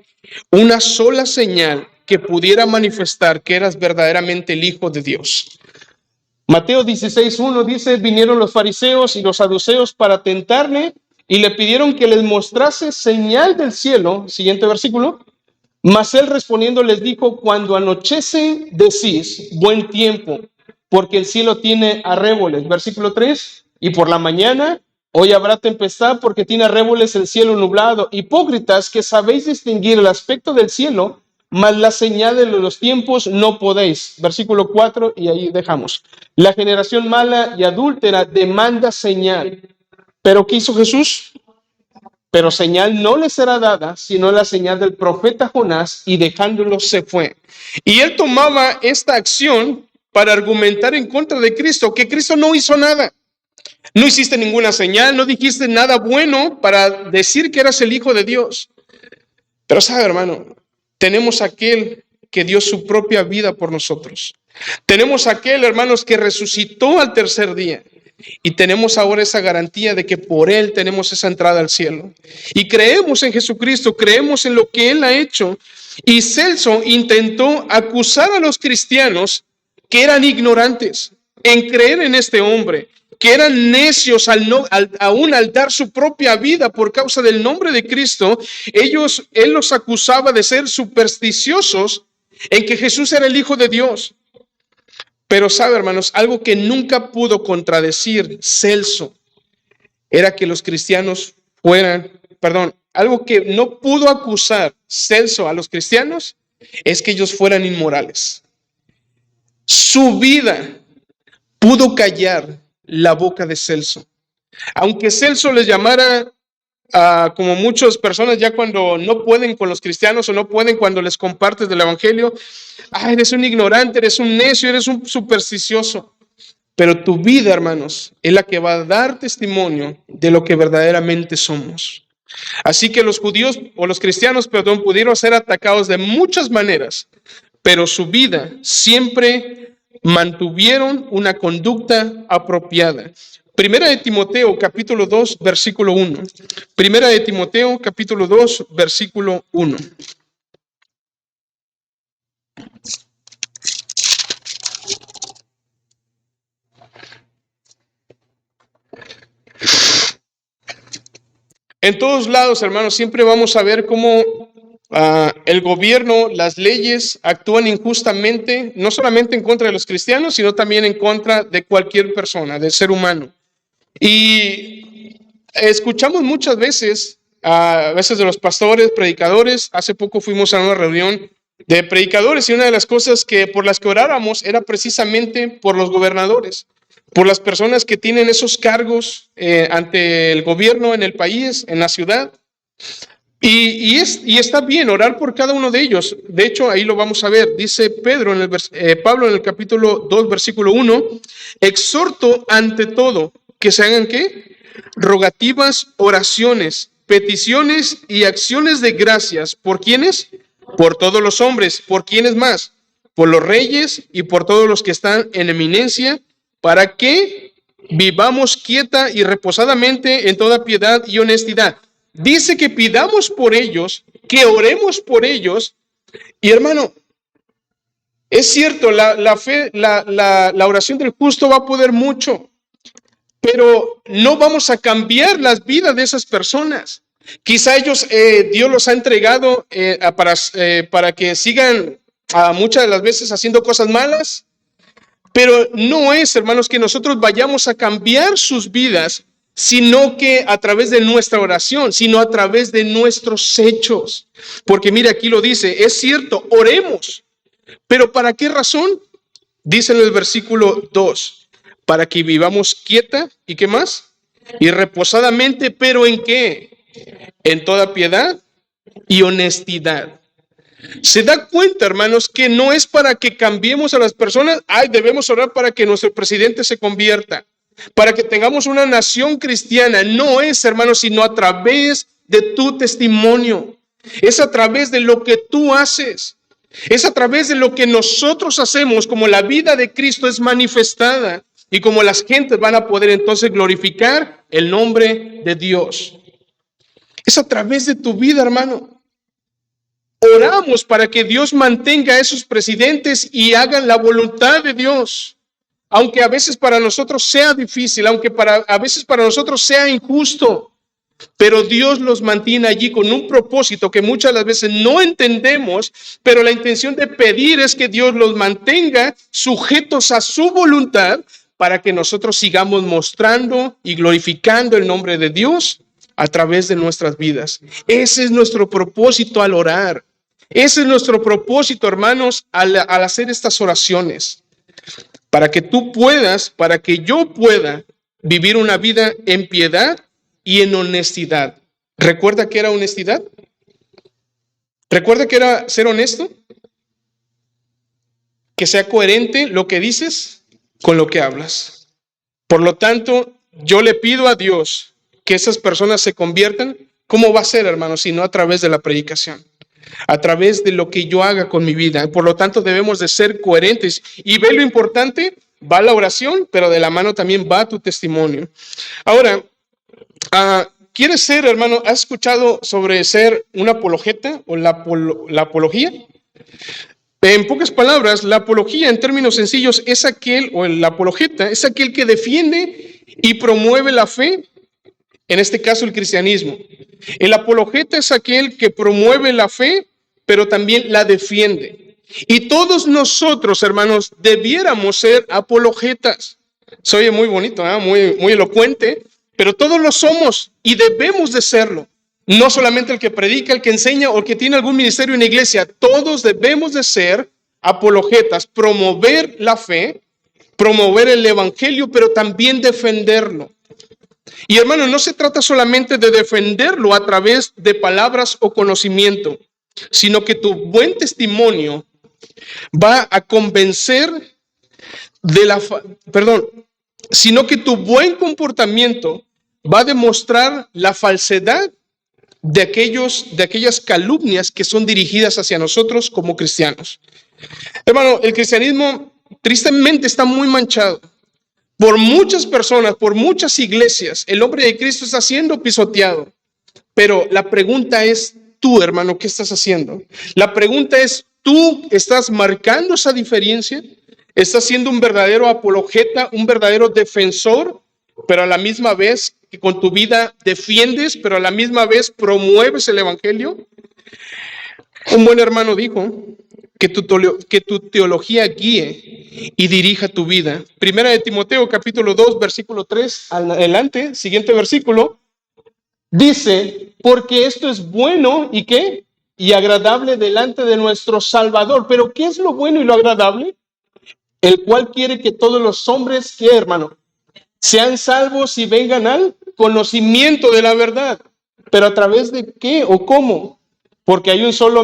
una sola señal que pudiera manifestar que eras verdaderamente el Hijo de Dios. Mateo 16:1 dice, vinieron los fariseos y los saduceos para tentarle y le pidieron que les mostrase señal del cielo. Siguiente versículo. Mas él respondiendo les dijo, cuando anochece decís, buen tiempo, porque el cielo tiene arreboles. Versículo 3. Y por la mañana, hoy habrá tempestad porque tiene arreboles el cielo nublado. Hipócritas que sabéis distinguir el aspecto del cielo, mas la señal de los tiempos no podéis. Versículo 4 y ahí dejamos. La generación mala y adúltera demanda señal. ¿Pero qué hizo Jesús? Pero señal no le será dada, sino la señal del profeta Jonás, y dejándolo se fue. Y él tomaba esta acción para argumentar en contra de Cristo, que Cristo no hizo nada. No hiciste ninguna señal, no dijiste nada bueno para decir que eras el Hijo de Dios. Pero sabe, hermano, tenemos aquel que dio su propia vida por nosotros. Tenemos aquel, hermanos, que resucitó al tercer día. Y tenemos ahora esa garantía de que por Él tenemos esa entrada al cielo. Y creemos en Jesucristo, creemos en lo que Él ha hecho. Y Celso intentó acusar a los cristianos que eran ignorantes en creer en este hombre, que eran necios aún al dar su propia vida por causa del nombre de Cristo. Él los acusaba de ser supersticiosos en que Jesús era el Hijo de Dios. Pero sabe, hermanos, algo que nunca pudo contradecir Celso era que los cristianos algo que no pudo acusar Celso a los cristianos es que ellos fueran inmorales. Su vida pudo callar la boca de Celso. Aunque Celso les llamara, como muchas personas ya cuando no pueden con los cristianos o no pueden cuando les compartes del evangelio, eres un ignorante, eres un necio, eres un supersticioso. Pero tu vida, hermanos, es la que va a dar testimonio de lo que verdaderamente somos. Así que los judíos o los cristianos, pudieron ser atacados de muchas maneras, pero su vida siempre mantuvieron una conducta apropiada. Primera de Timoteo, capítulo 2, versículo 1. Primera de Timoteo, capítulo 2, versículo 1. En todos lados, hermanos, siempre vamos a ver cómo el gobierno, las leyes actúan injustamente, no solamente en contra de los cristianos, sino también en contra de cualquier persona, del ser humano. Y escuchamos muchas veces, a veces de los pastores, predicadores. Hace poco fuimos a una reunión de predicadores y una de las cosas por las que oráramos era precisamente por los gobernadores, por las personas que tienen esos cargos ante el gobierno en el país, en la ciudad. Y está bien orar por cada uno de ellos. De hecho, ahí lo vamos a ver. Dice Pablo en el capítulo 2, versículo 1, exhorto ante todo que se hagan ¿qué? Rogativas, oraciones, peticiones y acciones de gracias. ¿Por quiénes? Por todos los hombres. ¿Por quiénes más? Por los reyes y por todos los que están en eminencia, para que vivamos quieta y reposadamente en toda piedad y honestidad. Dice que pidamos por ellos, que oremos por ellos. Y hermano, es cierto, la fe, la oración del justo va a poder mucho, pero no vamos a cambiar las vidas de esas personas. Quizá ellos, Dios los ha entregado para que sigan muchas de las veces haciendo cosas malas, pero no es, hermanos, que nosotros vayamos a cambiar sus vidas, sino que a través de nuestra oración, sino a través de nuestros hechos. Porque mire, aquí lo dice, es cierto, oremos, pero ¿para qué razón? Dice en el versículo 2, para que vivamos quieta, ¿y qué más? Y reposadamente, pero ¿en qué? En toda piedad y honestidad. ¿Se da cuenta, hermanos, que no es para que cambiemos a las personas? Debemos orar para que nuestro presidente se convierta, para que tengamos una nación cristiana. No es, hermanos, sino a través de tu testimonio. Es a través de lo que tú haces. Es a través de lo que nosotros hacemos, como la vida de Cristo es manifestada y como las gentes van a poder entonces glorificar el nombre de Dios. Es a través de tu vida, hermano. Oramos para que Dios mantenga a esos presidentes y hagan la voluntad de Dios. Aunque a veces para nosotros sea difícil, aunque a veces para nosotros sea injusto, pero Dios los mantiene allí con un propósito que muchas de las veces no entendemos, pero la intención de pedir es que Dios los mantenga sujetos a su voluntad para que nosotros sigamos mostrando y glorificando el nombre de Dios a través de nuestras vidas. Ese es nuestro propósito al orar. Ese es nuestro propósito, hermanos, al hacer estas oraciones. Para que tú puedas, para que yo pueda vivir una vida en piedad y en honestidad. ¿Recuerda qué era honestidad? ¿Recuerda qué era ser honesto? Que sea coherente lo que dices con lo que hablas. Por lo tanto, yo le pido a Dios que esas personas se conviertan. ¿Cómo va a ser, hermanos? Si no a través de la predicación, a través de lo que yo haga con mi vida. Por lo tanto, debemos de ser coherentes. Y ve lo importante, va la oración, pero de la mano también va tu testimonio. Ahora, ¿Quieres ser, hermano? ¿Has escuchado sobre ser una apologeta o la apología? En pocas palabras, la apología en términos sencillos es aquel, o el apologeta, es aquel que defiende y promueve la fe, en este caso el cristianismo. El apologeta es aquel que promueve la fe, pero también la defiende. Y todos nosotros, hermanos, debiéramos ser apologetas. Se oye muy bonito, muy elocuente, pero todos lo somos y debemos de serlo. No solamente el que predica, el que enseña o el que tiene algún ministerio en la iglesia. Todos debemos de ser apologetas, promover la fe, promover el evangelio, pero también defenderlo. Y hermano, no se trata solamente de defenderlo a través de palabras o conocimiento, sino que tu buen testimonio va a convencer sino que tu buen comportamiento va a demostrar la falsedad de aquellas calumnias que son dirigidas hacia nosotros como cristianos. Hermano, el cristianismo tristemente está muy manchado. Por muchas personas, por muchas iglesias, el nombre de Cristo está siendo pisoteado. Pero la pregunta es, tú, hermano, ¿qué estás haciendo? La pregunta es, ¿tú estás marcando esa diferencia? ¿Estás siendo un verdadero apologeta, un verdadero defensor, pero a la misma vez que con tu vida defiendes, pero a la misma vez promueves el evangelio? Un buen hermano dijo que tu teología guíe y dirija tu vida. Primera de Timoteo, capítulo 2, versículo 3, adelante, siguiente versículo, dice, porque esto es bueno, ¿y qué? Y agradable delante de nuestro Salvador. ¿Pero qué es lo bueno y lo agradable? El cual quiere que todos los hombres, ¿qué, hermano? Sean salvos y vengan al conocimiento de la verdad. ¿Pero a través de qué o cómo? Porque hay un solo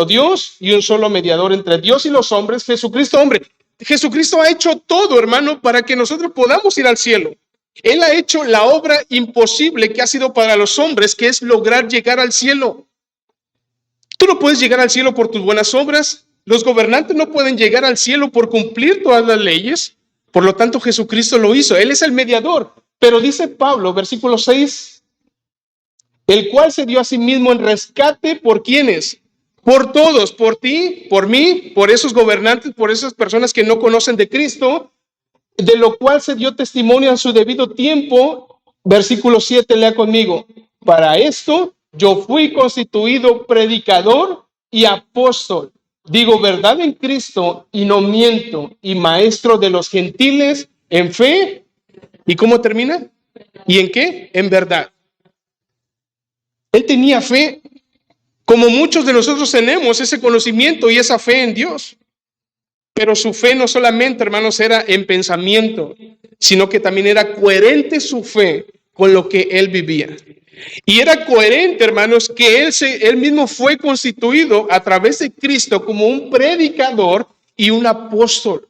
Dios y un solo mediador entre Dios y los hombres, Jesucristo hombre. Jesucristo ha hecho todo, hermano, para que nosotros podamos ir al cielo. Él ha hecho la obra imposible que ha sido para los hombres, que es lograr llegar al cielo. Tú no puedes llegar al cielo por tus buenas obras. Los gobernantes no pueden llegar al cielo por cumplir todas las leyes. Por lo tanto, Jesucristo lo hizo. Él es el mediador. Pero dice Pablo, versículo 6, el cual se dio a sí mismo en rescate por ¿quiénes? Por todos, por ti, por mí, por esos gobernantes, por esas personas que no conocen de Cristo, de lo cual se dio testimonio en su debido tiempo. Versículo 7, lea conmigo. Para esto yo fui constituido predicador y apóstol. Digo verdad en Cristo y no miento, y maestro de los gentiles en fe. ¿Y cómo termina? ¿Y en qué? En verdad. Él tenía fe, como muchos de nosotros tenemos ese conocimiento y esa fe en Dios. Pero su fe no solamente, hermanos, era en pensamiento, sino que también era coherente su fe con lo que él vivía. Y era coherente, hermanos, que él mismo fue constituido a través de Cristo como un predicador y un apóstol.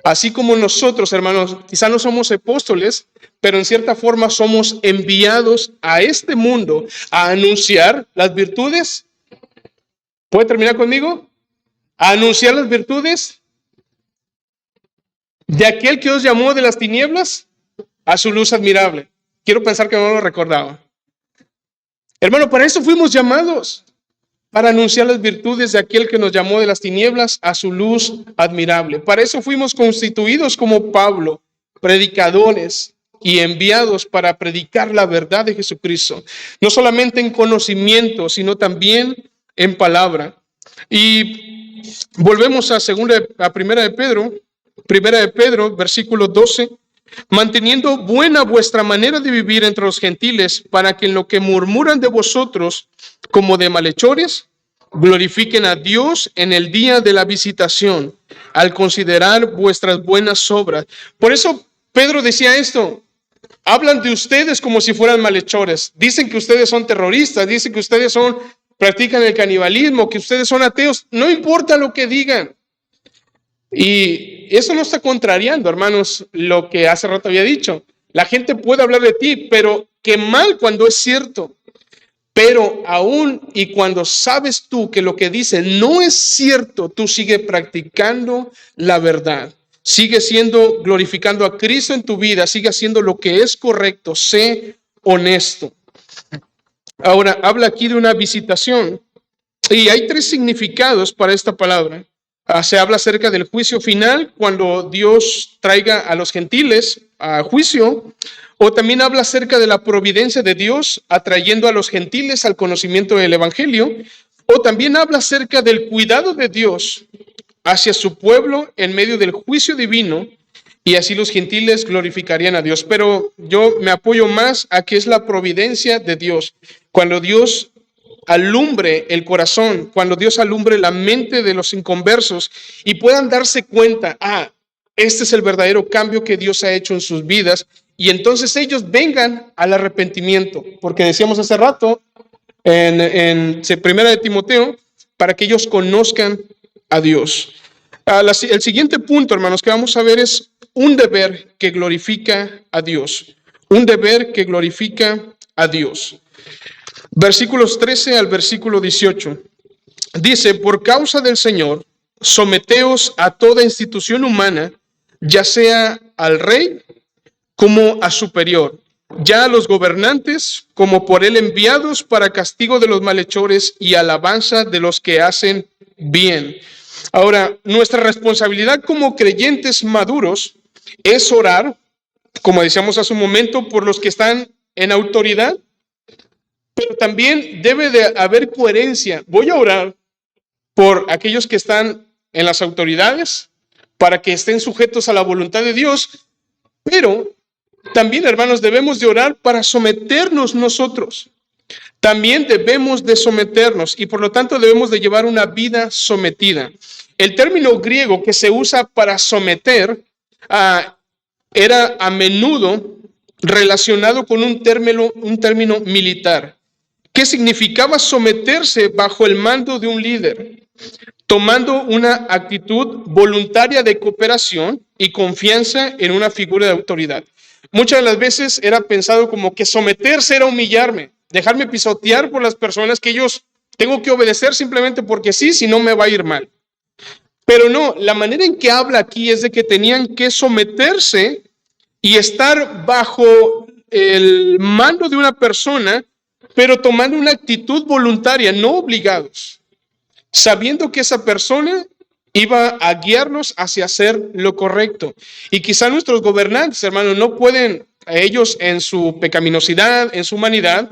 Así como nosotros, hermanos, quizá no somos apóstoles, pero en cierta forma somos enviados a este mundo a anunciar las virtudes. ¿Puede terminar conmigo? A anunciar las virtudes de aquel que os llamó de las tinieblas a su luz admirable. Quiero pensar que no lo recordaba. Hermano, para eso fuimos llamados, para anunciar las virtudes de aquel que nos llamó de las tinieblas a su luz admirable. Para eso fuimos constituidos como Pablo, predicadores y enviados para predicar la verdad de Jesucristo, no solamente en conocimiento, sino también en palabra. Y volvemos a primera de Pedro, versículo 12. Manteniendo buena vuestra manera de vivir entre los gentiles, para que en lo que murmuran de vosotros como de malhechores, glorifiquen a Dios en el día de la visitación, al considerar vuestras buenas obras. Por eso Pedro decía esto: hablan de ustedes como si fueran malhechores, dicen que ustedes son terroristas, dicen que ustedes practican el canibalismo, que ustedes son ateos, no importa lo que digan. Y eso no está contrariando, hermanos, lo que hace rato había dicho. La gente puede hablar de ti, pero qué mal cuando es cierto. Pero aún y cuando sabes tú que lo que dice no es cierto, tú sigues practicando la verdad. Sigue glorificando a Cristo en tu vida, sigue haciendo lo que es correcto. Sé honesto. Ahora, habla aquí de una visitación y hay tres significados para esta palabra. Se habla acerca del juicio final, cuando Dios traiga a los gentiles a juicio, o también habla acerca de la providencia de Dios atrayendo a los gentiles al conocimiento del evangelio, o también habla acerca del cuidado de Dios hacia su pueblo en medio del juicio divino, y así los gentiles glorificarían a Dios. Pero yo me apoyo más a que es la providencia de Dios. Cuando Dios alumbre el corazón, cuando Dios alumbre la mente de los inconversos y puedan darse cuenta, este es el verdadero cambio que Dios ha hecho en sus vidas, y entonces ellos vengan al arrepentimiento, porque decíamos hace rato en Primera de Timoteo, para que ellos conozcan a Dios. El siguiente punto, hermanos, que vamos a ver es un deber que glorifica a Dios. Un deber que glorifica a Dios. Versículos 13 al versículo 18. Dice, por causa del Señor, someteos a toda institución humana, ya sea al rey como a superior, ya a los gobernantes como por él enviados para castigo de los malhechores y alabanza de los que hacen bien. Ahora, nuestra responsabilidad como creyentes maduros es orar, como decíamos hace un momento, por los que están en autoridad, pero también debe de haber coherencia. Voy a orar por aquellos que están en las autoridades para que estén sujetos a la voluntad de Dios, pero también, hermanos, debemos de orar para someternos nosotros. También debemos de someternos y por lo tanto debemos de llevar una vida sometida. El término griego que se usa para someter era a menudo relacionado con un término militar, que significaba someterse bajo el mando de un líder, tomando una actitud voluntaria de cooperación y confianza en una figura de autoridad. Muchas de las veces era pensado como que someterse era humillarme, dejarme pisotear por las personas que ellos tengo que obedecer simplemente porque sí, si no me va a ir mal. Pero no, la manera en que habla aquí es de que tenían que someterse y estar bajo el mando de una persona, pero tomando una actitud voluntaria, no obligados, sabiendo que esa persona iba a guiarlos hacia hacer lo correcto. Y quizá nuestros gobernantes, hermanos, no pueden, ellos en su pecaminosidad, en su humanidad,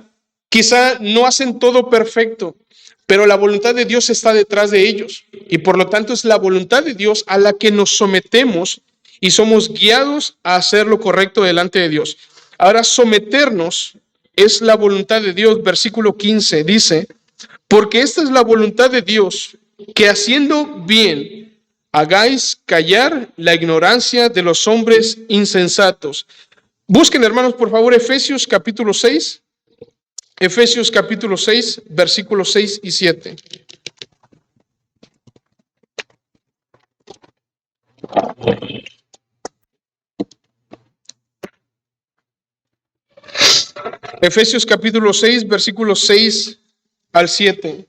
quizá no hacen todo perfecto, pero la voluntad de Dios está detrás de ellos. Y por lo tanto es la voluntad de Dios a la que nos sometemos y somos guiados a hacer lo correcto delante de Dios. Ahora, someternos es la voluntad de Dios. Versículo 15 dice, porque esta es la voluntad de Dios, que haciendo bien hagáis callar la ignorancia de los hombres insensatos. Busquen, hermanos, por favor, Efesios capítulo 6. Efesios capítulo 6, versículos 6 y 7. Efesios capítulo 6, versículos 6 al 7.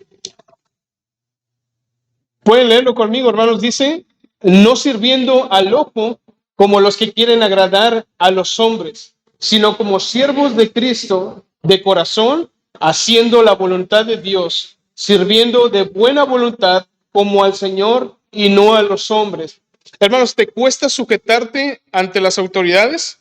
Pueden leerlo conmigo, hermanos. Dice, no sirviendo al ojo como los que quieren agradar a los hombres, sino como siervos de Cristo de corazón, haciendo la voluntad de Dios, sirviendo de buena voluntad como al Señor y no a los hombres. Hermanos, ¿te cuesta sujetarte ante las autoridades?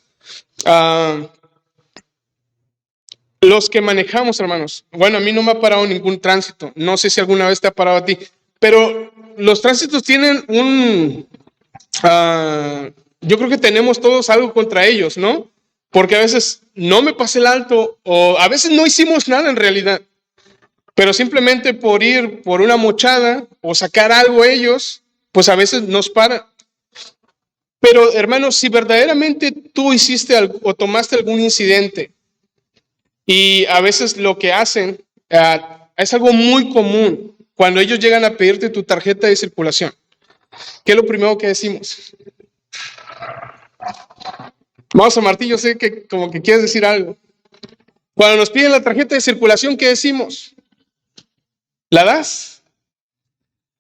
Los que manejamos, hermanos. Bueno, a mí no me ha parado ningún tránsito. No sé si alguna vez te ha parado a ti. Pero los tránsitos tienen yo creo que tenemos todos algo contra ellos, ¿no? Porque a veces no me pasé el alto o a veces no hicimos nada en realidad. Pero simplemente por ir por una mochada o sacar algo ellos, pues a veces nos paran. Pero hermanos, si verdaderamente tú hiciste algo, o tomaste algún incidente, y a veces lo que hacen es algo muy común cuando ellos llegan a pedirte tu tarjeta de circulación. ¿Qué es lo primero que decimos? Vamos a Martín, yo sé que como que quieres decir algo. Cuando nos piden la tarjeta de circulación, ¿qué decimos? ¿La das?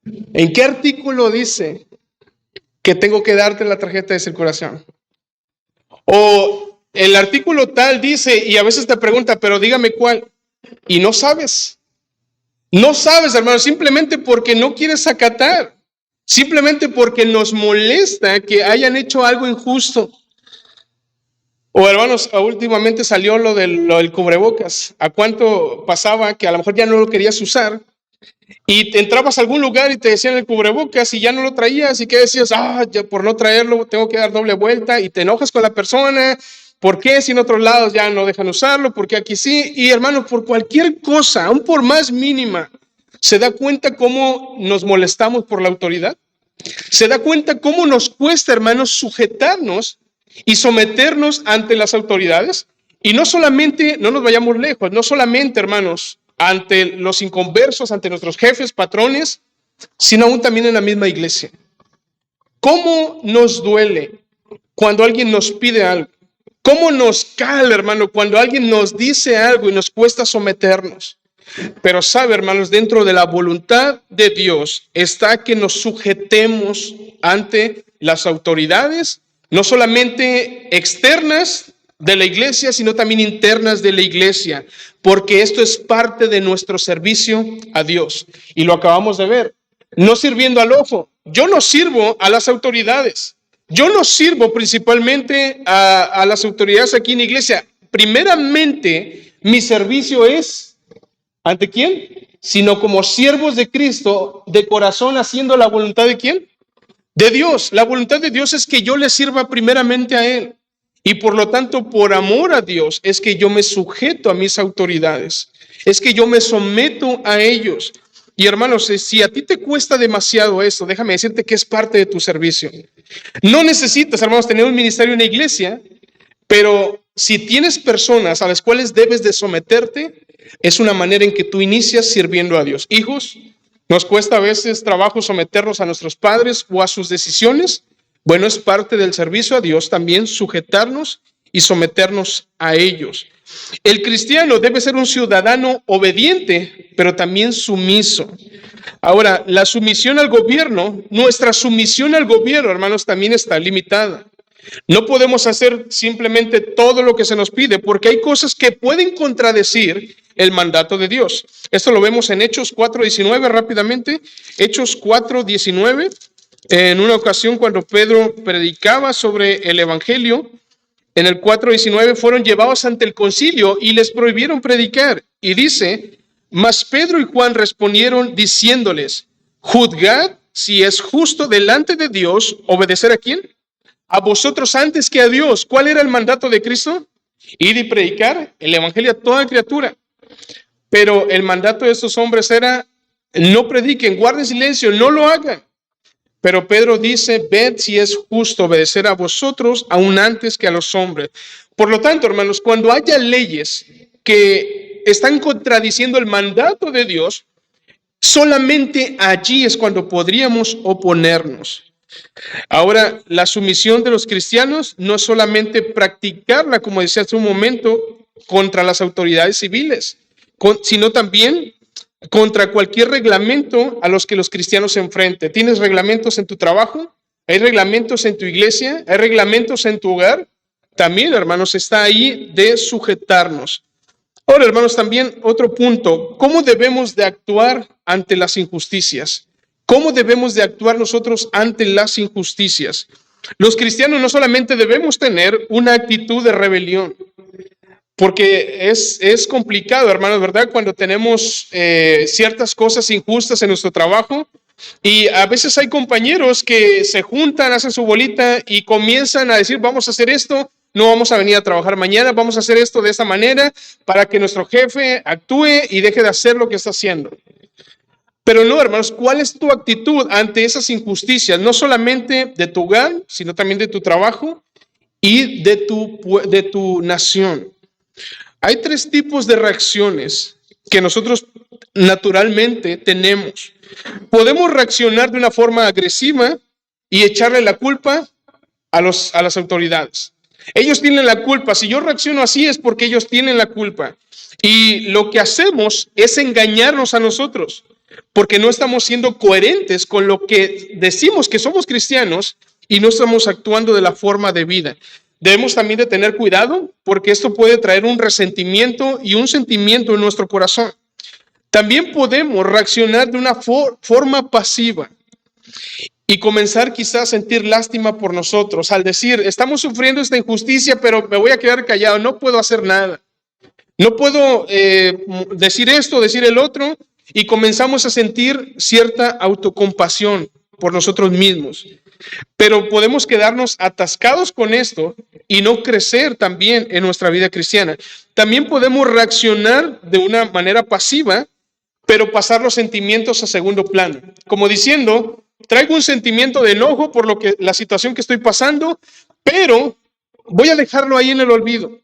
¿En qué artículo dice que tengo que darte la tarjeta de circulación? O el artículo tal dice, y a veces te pregunta, pero dígame cuál, y no sabes. No sabes, hermano, simplemente porque no quieres acatar, simplemente porque nos molesta que hayan hecho algo injusto. O hermanos, últimamente salió lo del cubrebocas. ¿A cuánto pasaba que a lo mejor ya no lo querías usar? Y te entrabas a algún lugar y te decían el cubrebocas y ya no lo traías y que decías, ya por no traerlo tengo que dar doble vuelta y te enojas con la persona. ¿Por qué si en otros lados ya no dejan usarlo? ¿Por qué aquí sí? Y hermano, por cualquier cosa, aún por más mínima, ¿se da cuenta cómo nos molestamos por la autoridad? ¿Se da cuenta cómo nos cuesta, hermanos, sujetarnos y someternos ante las autoridades? Y no solamente, no nos vayamos lejos, no solamente, hermanos, ante los inconversos, ante nuestros jefes, patrones, sino aún también en la misma iglesia. ¿Cómo nos duele cuando alguien nos pide algo? ¿Cómo nos cala, hermano, cuando alguien nos dice algo y nos cuesta someternos? Pero sabe, hermanos, dentro de la voluntad de Dios está que nos sujetemos ante las autoridades, no solamente externas de la iglesia, sino también internas de la iglesia, porque esto es parte de nuestro servicio a Dios. Y lo acabamos de ver, no sirviendo al ojo. Yo no sirvo a las autoridades. Yo no sirvo principalmente a las autoridades aquí en la iglesia. Primeramente, mi servicio es ¿ante quién? Sino como siervos de Cristo, de corazón haciendo la voluntad de ¿quién? De Dios. La voluntad de Dios es que yo le sirva primeramente a Él. Y por lo tanto, por amor a Dios, es que yo me sujeto a mis autoridades. Es que yo me someto a ellos. Y hermanos, si a ti te cuesta demasiado esto, déjame decirte que es parte de tu servicio. No necesitas, hermanos, tener un ministerio en la iglesia, pero si tienes personas a las cuales debes de someterte, es una manera en que tú inicias sirviendo a Dios. Hijos, nos cuesta a veces trabajo someternos a nuestros padres o a sus decisiones. Bueno, es parte del servicio a Dios también sujetarnos y someternos a ellos. El cristiano debe ser un ciudadano obediente, pero también sumiso. Ahora, la sumisión al gobierno, nuestra sumisión al gobierno, hermanos, también está limitada. No podemos hacer simplemente todo lo que se nos pide, porque hay cosas que pueden contradecir el mandato de Dios. Esto lo vemos en Hechos 4:19 rápidamente. Hechos 4:19, en una ocasión cuando Pedro predicaba sobre el evangelio, en el 4:19 fueron llevados ante el concilio y les prohibieron predicar. Y dice, mas Pedro y Juan respondieron diciéndoles, juzgad si es justo delante de Dios obedecer ¿a quién? A vosotros antes que a Dios. ¿Cuál era el mandato de Cristo? Ir y predicar el evangelio a toda criatura. Pero el mandato de estos hombres era, no prediquen, guarden silencio, no lo hagan. Pero Pedro dice, ved si es justo obedecer a vosotros aún antes que a los hombres. Por lo tanto, hermanos, cuando haya leyes que están contradiciendo el mandato de Dios, solamente allí es cuando podríamos oponernos. Ahora, la sumisión de los cristianos no es solamente practicarla, como decía hace un momento, contra las autoridades civiles, sino también contra cualquier reglamento a los que los cristianos se enfrenten. ¿Tienes reglamentos en tu trabajo? ¿Hay reglamentos en tu iglesia? ¿Hay reglamentos en tu hogar? También, hermanos, está ahí de sujetarnos. Ahora, hermanos, también otro punto. ¿Cómo debemos de actuar ante las injusticias? ¿Cómo debemos de actuar nosotros ante las injusticias? Los cristianos no solamente debemos tener una actitud de rebelión, porque es complicado, hermanos, ¿verdad? Cuando tenemos ciertas cosas injustas en nuestro trabajo y a veces hay compañeros que se juntan, hacen su bolita y comienzan a decir, vamos a hacer esto, no vamos a venir a trabajar mañana, vamos a hacer esto de esta manera para que nuestro jefe actúe y deje de hacer lo que está haciendo. Pero no, hermanos, ¿cuál es tu actitud ante esas injusticias? No solamente de tu hogar, sino también de tu trabajo y de tu nación. Hay tres tipos de reacciones que nosotros naturalmente tenemos. Podemos reaccionar de una forma agresiva y echarle la culpa a las autoridades. Ellos tienen la culpa. Si yo reacciono así es porque ellos tienen la culpa. Y lo que hacemos es engañarnos a nosotros, porque no estamos siendo coherentes con lo que decimos que somos cristianos y no estamos actuando de la forma de vida. Debemos también de tener cuidado porque esto puede traer un resentimiento y un sentimiento en nuestro corazón. También podemos reaccionar de una forma pasiva y comenzar quizás a sentir lástima por nosotros al decir, estamos sufriendo esta injusticia, pero me voy a quedar callado, no puedo hacer nada. No puedo decir esto, decir el otro, y comenzamos a sentir cierta autocompasión por nosotros mismos. Pero podemos quedarnos atascados con esto y no crecer también en nuestra vida cristiana. También podemos reaccionar de una manera pasiva, pero pasar los sentimientos a segundo plano. Como diciendo, traigo un sentimiento de enojo por la situación que estoy pasando, pero voy a dejarlo ahí en el olvido.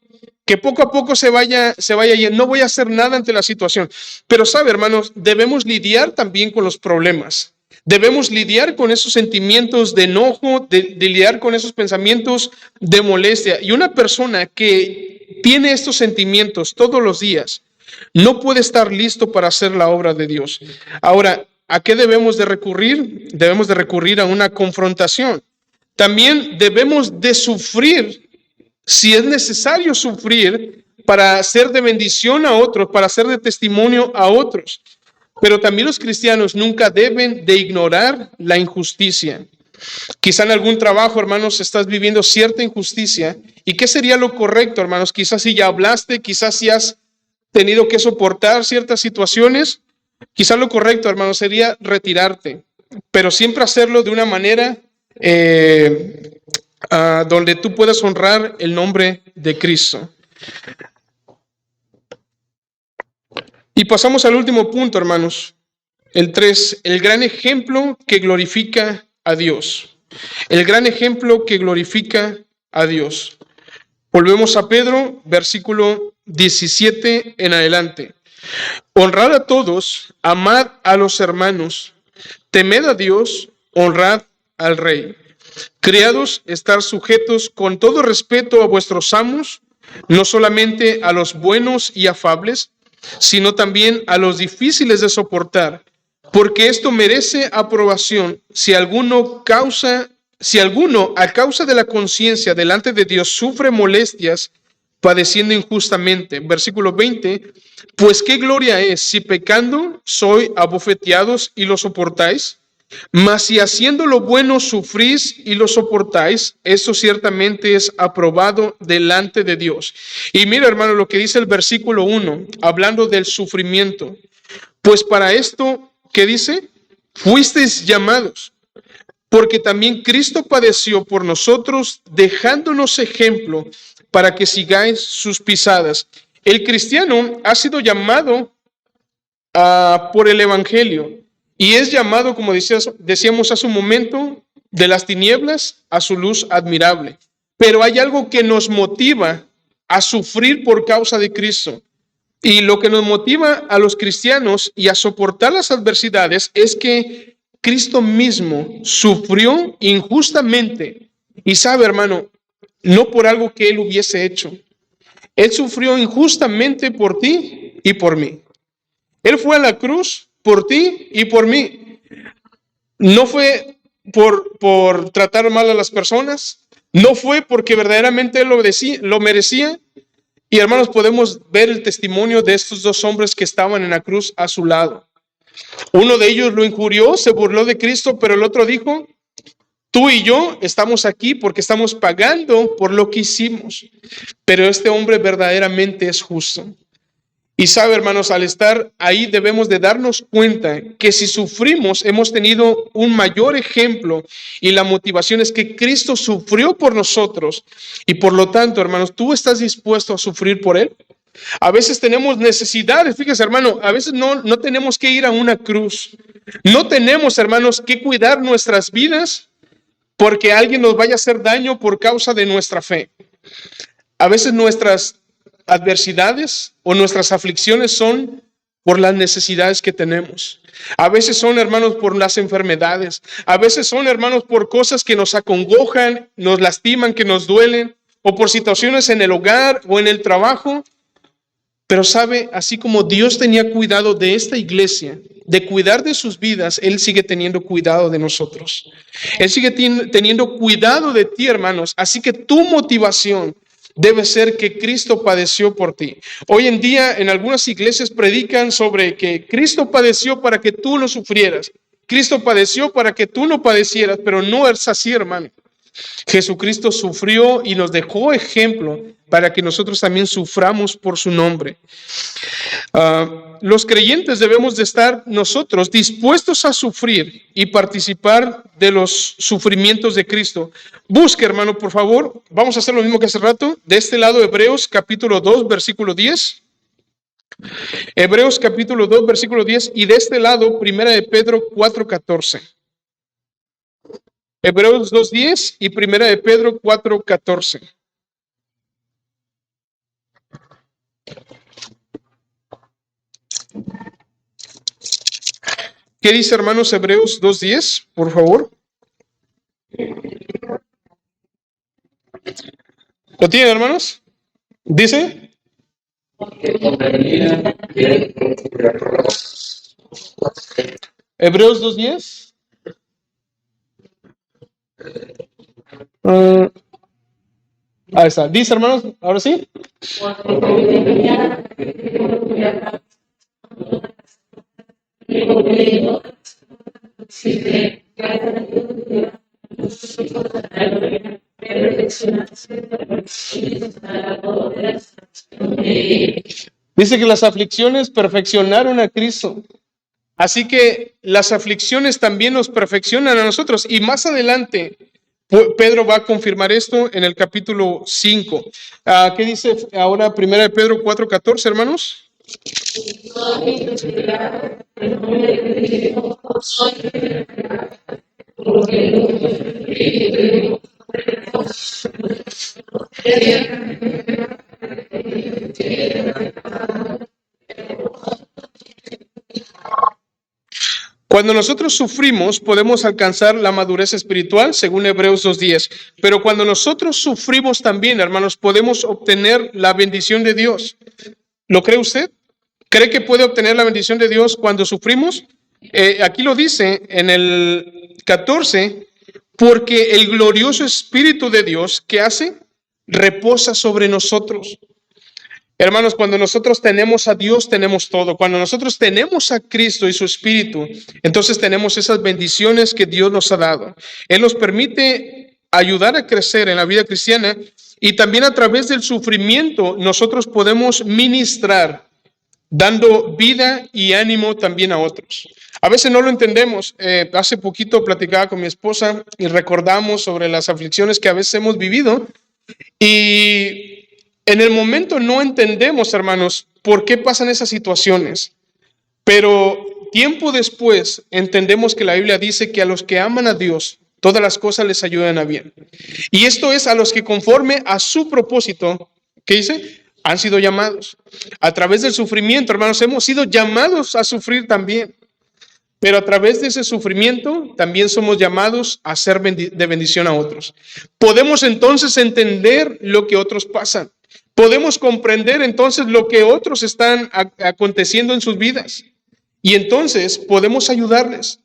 Que poco a poco se vaya yendo. No voy a hacer nada ante la situación. Pero sabe, hermanos, debemos lidiar también con los problemas. Debemos lidiar con esos sentimientos de enojo, de lidiar con esos pensamientos de molestia. Y una persona que tiene estos sentimientos todos los días no puede estar listo para hacer la obra de Dios. Ahora, ¿a qué debemos de recurrir? Debemos de recurrir a una confrontación. También debemos de sufrir si es necesario sufrir para ser de bendición a otros, para ser de testimonio a otros. Pero también los cristianos nunca deben de ignorar la injusticia. Quizá en algún trabajo, hermanos, estás viviendo cierta injusticia. ¿Y qué sería lo correcto, hermanos? Quizás si ya hablaste, quizás si has tenido que soportar ciertas situaciones, quizás lo correcto, hermanos, sería retirarte. Pero siempre hacerlo de una manera donde tú puedas honrar el nombre de Cristo. Y pasamos al último punto, hermanos. El 3, el gran ejemplo que glorifica a Dios. El gran ejemplo que glorifica a Dios. Volvemos a Pedro, versículo 17 en adelante. Honrad a todos, amad a los hermanos, temed a Dios, honrad al Rey. Criados, estar sujetos con todo respeto a vuestros amos, no solamente a los buenos y afables, sino también a los difíciles de soportar, porque esto merece aprobación si alguno a causa de la conciencia delante de Dios sufre molestias, padeciendo injustamente. Versículo 20, pues qué gloria es si pecando soy abofeteados y lo soportáis. Mas si haciendo lo bueno sufrís y lo soportáis, eso ciertamente es aprobado delante de Dios. Y mira, hermano, lo que dice el versículo 1, hablando del sufrimiento. Pues para esto, ¿qué dice? Fuisteis llamados, porque también Cristo padeció por nosotros, dejándonos ejemplo para que sigáis sus pisadas. El cristiano ha sido llamado por el Evangelio. Y es llamado, como decíamos hace un momento, de las tinieblas a su luz admirable. Pero hay algo que nos motiva a sufrir por causa de Cristo. Y lo que nos motiva a los cristianos y a soportar las adversidades es que Cristo mismo sufrió injustamente. Y sabe, hermano, no por algo que Él hubiese hecho. Él sufrió injustamente por ti y por mí. Él fue a la cruz por ti y por mí. No fue por tratar mal a las personas, no fue porque verdaderamente él lo merecía. Y hermanos, podemos ver el testimonio de estos dos hombres que estaban en la cruz a su lado. Uno de ellos lo injurió, se burló de Cristo, pero el otro dijo, tú y yo estamos aquí porque estamos pagando por lo que hicimos. Pero este hombre verdaderamente es justo. Y sabe, hermanos, al estar ahí debemos de darnos cuenta que si sufrimos hemos tenido un mayor ejemplo y la motivación es que Cristo sufrió por nosotros y por lo tanto, hermanos, ¿tú estás dispuesto a sufrir por Él? A veces tenemos necesidades, fíjese, hermano, a veces no tenemos que ir a una cruz. No tenemos, hermanos, que cuidar nuestras vidas porque alguien nos vaya a hacer daño por causa de nuestra fe. A veces nuestras adversidades o nuestras aflicciones son por las necesidades que tenemos. A veces son, hermanos, por las enfermedades. A veces son, hermanos, por cosas que nos acongojan, nos lastiman, que nos duelen, o por situaciones en el hogar o en el trabajo. Pero sabe, así como Dios tenía cuidado de esta iglesia, de cuidar de sus vidas, Él sigue teniendo cuidado de nosotros. Él sigue teniendo cuidado de ti, hermanos. Así que tu motivación debe ser que Cristo padeció por ti. Hoy en día en algunas iglesias predican sobre que Cristo padeció para que tú no sufrieras. Cristo padeció para que tú no padecieras, pero no es así, hermano. Jesucristo sufrió y nos dejó ejemplo para que nosotros también suframos por su nombre. Los creyentes debemos de estar nosotros dispuestos a sufrir y participar de los sufrimientos de Cristo. Busque, hermano, por favor. Vamos a hacer lo mismo que hace rato. De este lado, Hebreos capítulo 2, versículo 10. Hebreos capítulo 2, versículo 10. Y de este lado, primera de Pedro 4:14. Hebreos 2:10 y primera de Pedro 4:14. ¿Qué dice, hermanos, Hebreos 2:10? Por favor. ¿Lo tienen, hermanos? Dice. Hebreos 2:10. Ahí está. Dice, hermanos, ahora sí. Dice que las aflicciones perfeccionaron a Cristo. Así que las aflicciones también nos perfeccionan a nosotros. Y más adelante, Pedro va a confirmar esto en el capítulo 5. ¿Qué dice ahora primera de Pedro 4:14, hermanos? Cuando nosotros sufrimos, podemos alcanzar la madurez espiritual, según Hebreos 2:10. Pero cuando nosotros sufrimos también, hermanos, podemos obtener la bendición de Dios. ¿Lo cree usted? ¿Cree que puede obtener la bendición de Dios cuando sufrimos? Aquí lo dice en el 14, porque el glorioso Espíritu de Dios, ¿qué hace? Reposa sobre nosotros. Hermanos, cuando nosotros tenemos a Dios, tenemos todo. Cuando nosotros tenemos a Cristo y su Espíritu, entonces tenemos esas bendiciones que Dios nos ha dado. Él nos permite ayudar a crecer en la vida cristiana y también a través del sufrimiento nosotros podemos ministrar, dando vida y ánimo también a otros. A veces no lo entendemos. Hace poquito platicaba con mi esposa y recordamos sobre las aflicciones que a veces hemos vivido y en el momento no entendemos, hermanos, por qué pasan esas situaciones, pero tiempo después entendemos que la Biblia dice que a los que aman a Dios, todas las cosas les ayudan a bien. Y esto es a los que conforme a su propósito, ¿qué dice? Han sido llamados. A través del sufrimiento, hermanos, hemos sido llamados a sufrir también. Pero a través de ese sufrimiento también somos llamados a ser de bendición a otros. Podemos entonces entender lo que otros pasan. Podemos comprender entonces lo que otros están aconteciendo en sus vidas. Y entonces podemos ayudarles.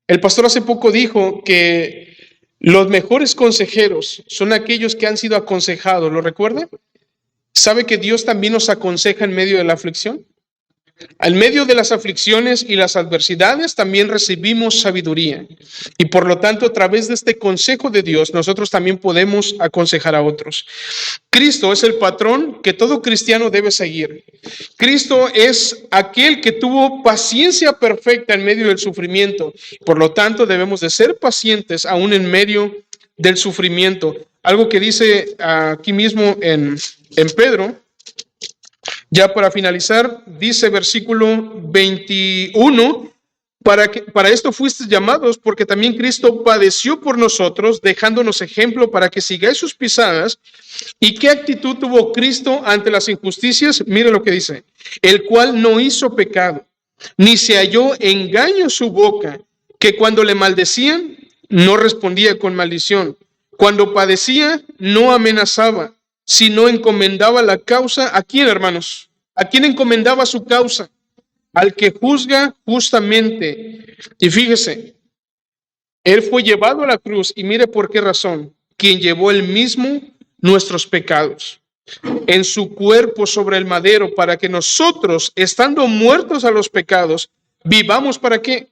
El pastor hace poco dijo que los mejores consejeros son aquellos que han sido aconsejados. ¿Lo recuerda? ¿Sabe que Dios también nos aconseja en medio de la aflicción? Al medio de las aflicciones y las adversidades también recibimos sabiduría. Y por lo tanto, a través de este consejo de Dios, nosotros también podemos aconsejar a otros. Cristo es el patrón que todo cristiano debe seguir. Cristo es aquel que tuvo paciencia perfecta en medio del sufrimiento. Por lo tanto, debemos de ser pacientes aún en medio del sufrimiento. Algo que dice aquí mismo en Pedro. Ya para finalizar, dice versículo 21, para esto fuisteis llamados, porque también Cristo padeció por nosotros, dejándonos ejemplo para que sigáis sus pisadas. ¿Y qué actitud tuvo Cristo ante las injusticias? Mire lo que dice, el cual no hizo pecado, ni se halló engaño en su boca, que cuando le maldecían, no respondía con maldición. Cuando padecía, no amenazaba, sino encomendaba la causa. ¿A quién, hermanos? ¿A quién encomendaba su causa? Al que juzga justamente. Y fíjese, él fue llevado a la cruz y mire por qué razón. Quien llevó él mismo nuestros pecados en su cuerpo sobre el madero para que nosotros, estando muertos a los pecados, vivamos ¿para qué?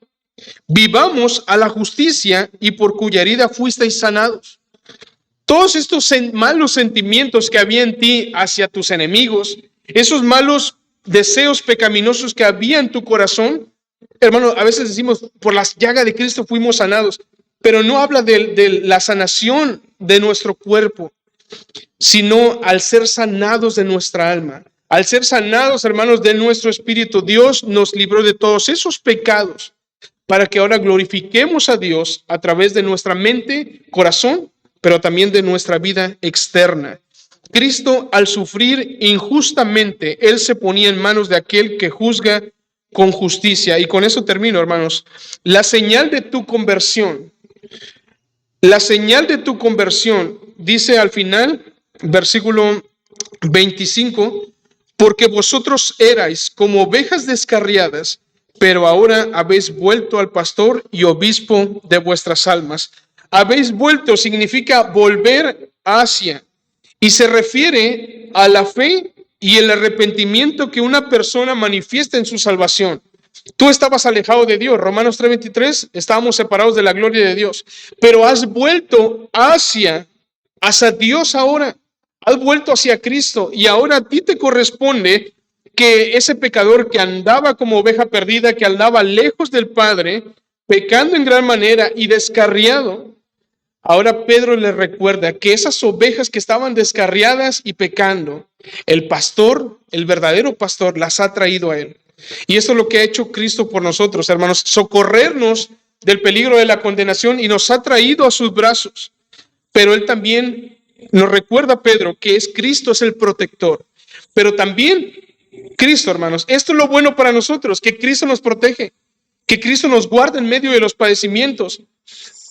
Vivamos a la justicia y por cuya herida fuisteis sanados. Todos estos malos sentimientos que había en ti hacia tus enemigos, esos malos deseos pecaminosos que había en tu corazón, hermano, a veces decimos, por las llagas de Cristo fuimos sanados, pero no habla de la sanación de nuestro cuerpo, sino al ser sanados de nuestra alma. Al ser sanados, hermanos, de nuestro espíritu, Dios nos libró de todos esos pecados para que ahora glorifiquemos a Dios a través de nuestra mente, corazón, pero también de nuestra vida externa. Cristo, al sufrir injustamente, Él se ponía en manos de aquel que juzga con justicia. Y con eso termino, hermanos. La señal de tu conversión, dice al final, versículo 25, porque vosotros erais como ovejas descarriadas, pero ahora habéis vuelto al pastor y obispo de vuestras almas. Habéis vuelto significa volver hacia, y se refiere a la fe y el arrepentimiento que una persona manifiesta en su salvación. Tú estabas alejado de Dios, Romanos 3:23, estábamos separados de la gloria de Dios, pero has vuelto hacia Dios ahora, has vuelto hacia Cristo y ahora a ti te corresponde que ese pecador que andaba como oveja perdida, que andaba lejos del Padre, pecando en gran manera y descarriado, ahora Pedro le recuerda que esas ovejas que estaban descarriadas y pecando, el pastor, el verdadero pastor, las ha traído a él. Y esto es lo que ha hecho Cristo por nosotros, hermanos, socorrernos del peligro de la condenación y nos ha traído a sus brazos. Pero él también nos recuerda, Pedro, que Cristo es el protector. Pero también Cristo, hermanos, esto es lo bueno para nosotros, que Cristo nos protege, que Cristo nos guarda en medio de los padecimientos.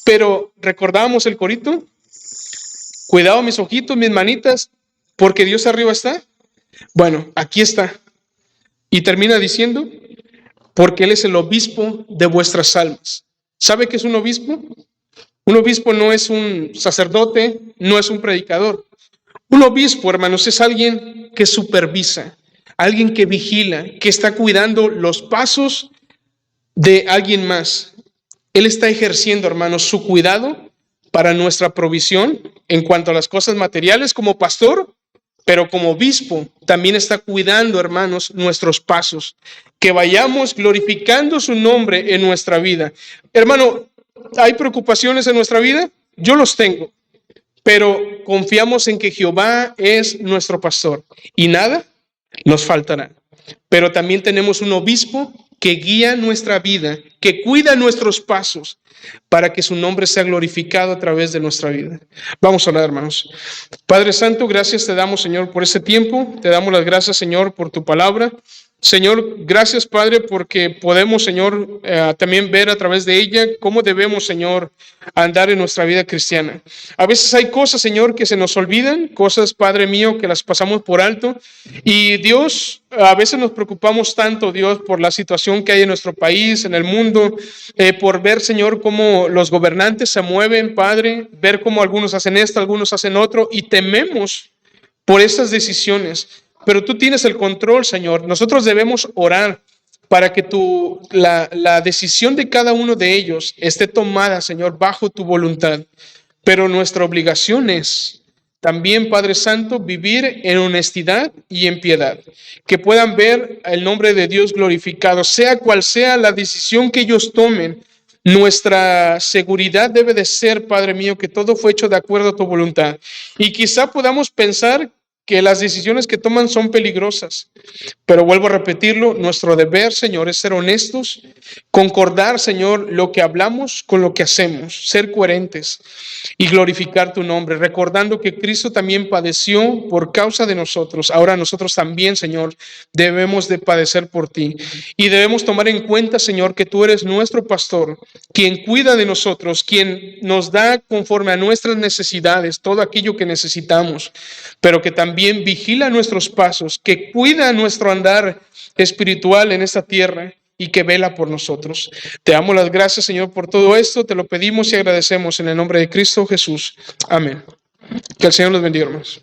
Pero recordamos el corito, cuidado mis ojitos, mis manitas, porque Dios arriba está. Bueno, aquí está. Y termina diciendo, porque Él es el obispo de vuestras almas. ¿Sabe qué es un obispo? Un obispo no es un sacerdote, no es un predicador. Un obispo, hermanos, es alguien que supervisa, alguien que vigila, que está cuidando los pasos de alguien más. Él está ejerciendo, hermanos, su cuidado para nuestra provisión en cuanto a las cosas materiales como pastor, pero como obispo también está cuidando, hermanos, nuestros pasos, que vayamos glorificando su nombre en nuestra vida. Hermano, ¿hay preocupaciones en nuestra vida? Yo los tengo, pero confiamos en que Jehová es nuestro pastor y nada nos faltará. Pero también tenemos un obispo que guía nuestra vida, que cuida nuestros pasos para que su nombre sea glorificado a través de nuestra vida. Vamos a orar, hermanos. Padre Santo, gracias te damos, Señor, por este tiempo. Te damos las gracias, Señor, por tu palabra. Señor, gracias, Padre, porque podemos, Señor, también ver a través de ella cómo debemos, Señor, andar en nuestra vida cristiana. A veces hay cosas, Señor, que se nos olvidan, cosas, Padre mío, que las pasamos por alto. Y Dios, a veces nos preocupamos tanto, Dios, por la situación que hay en nuestro país, en el mundo, por ver, Señor, cómo los gobernantes se mueven, Padre, ver cómo algunos hacen esto, algunos hacen otro, y tememos por estas decisiones. Pero tú tienes el control, Señor. Nosotros debemos orar para que la decisión de cada uno de ellos esté tomada, Señor, bajo tu voluntad. Pero nuestra obligación es también, Padre Santo, vivir en honestidad y en piedad. Que puedan ver el nombre de Dios glorificado, sea cual sea la decisión que ellos tomen. Nuestra seguridad debe de ser, Padre mío, que todo fue hecho de acuerdo a tu voluntad. Y quizá podamos pensar que las decisiones que toman son peligrosas. Pero vuelvo a repetirlo, nuestro deber, Señor, es ser honestos, concordar, Señor, lo que hablamos con lo que hacemos, ser coherentes y glorificar tu nombre, recordando que Cristo también padeció por causa de nosotros. Ahora nosotros también, Señor, debemos de padecer por ti. Y debemos tomar en cuenta, Señor, que tú eres nuestro pastor, quien cuida de nosotros, quien nos da conforme a nuestras necesidades todo aquello que necesitamos, pero que también también vigila nuestros pasos, que cuida nuestro andar espiritual en esta tierra y que vela por nosotros. Te damos las gracias, Señor, por todo esto. Te lo pedimos y agradecemos en el nombre de Cristo Jesús. Amén. Que el Señor los bendiga, hermanos.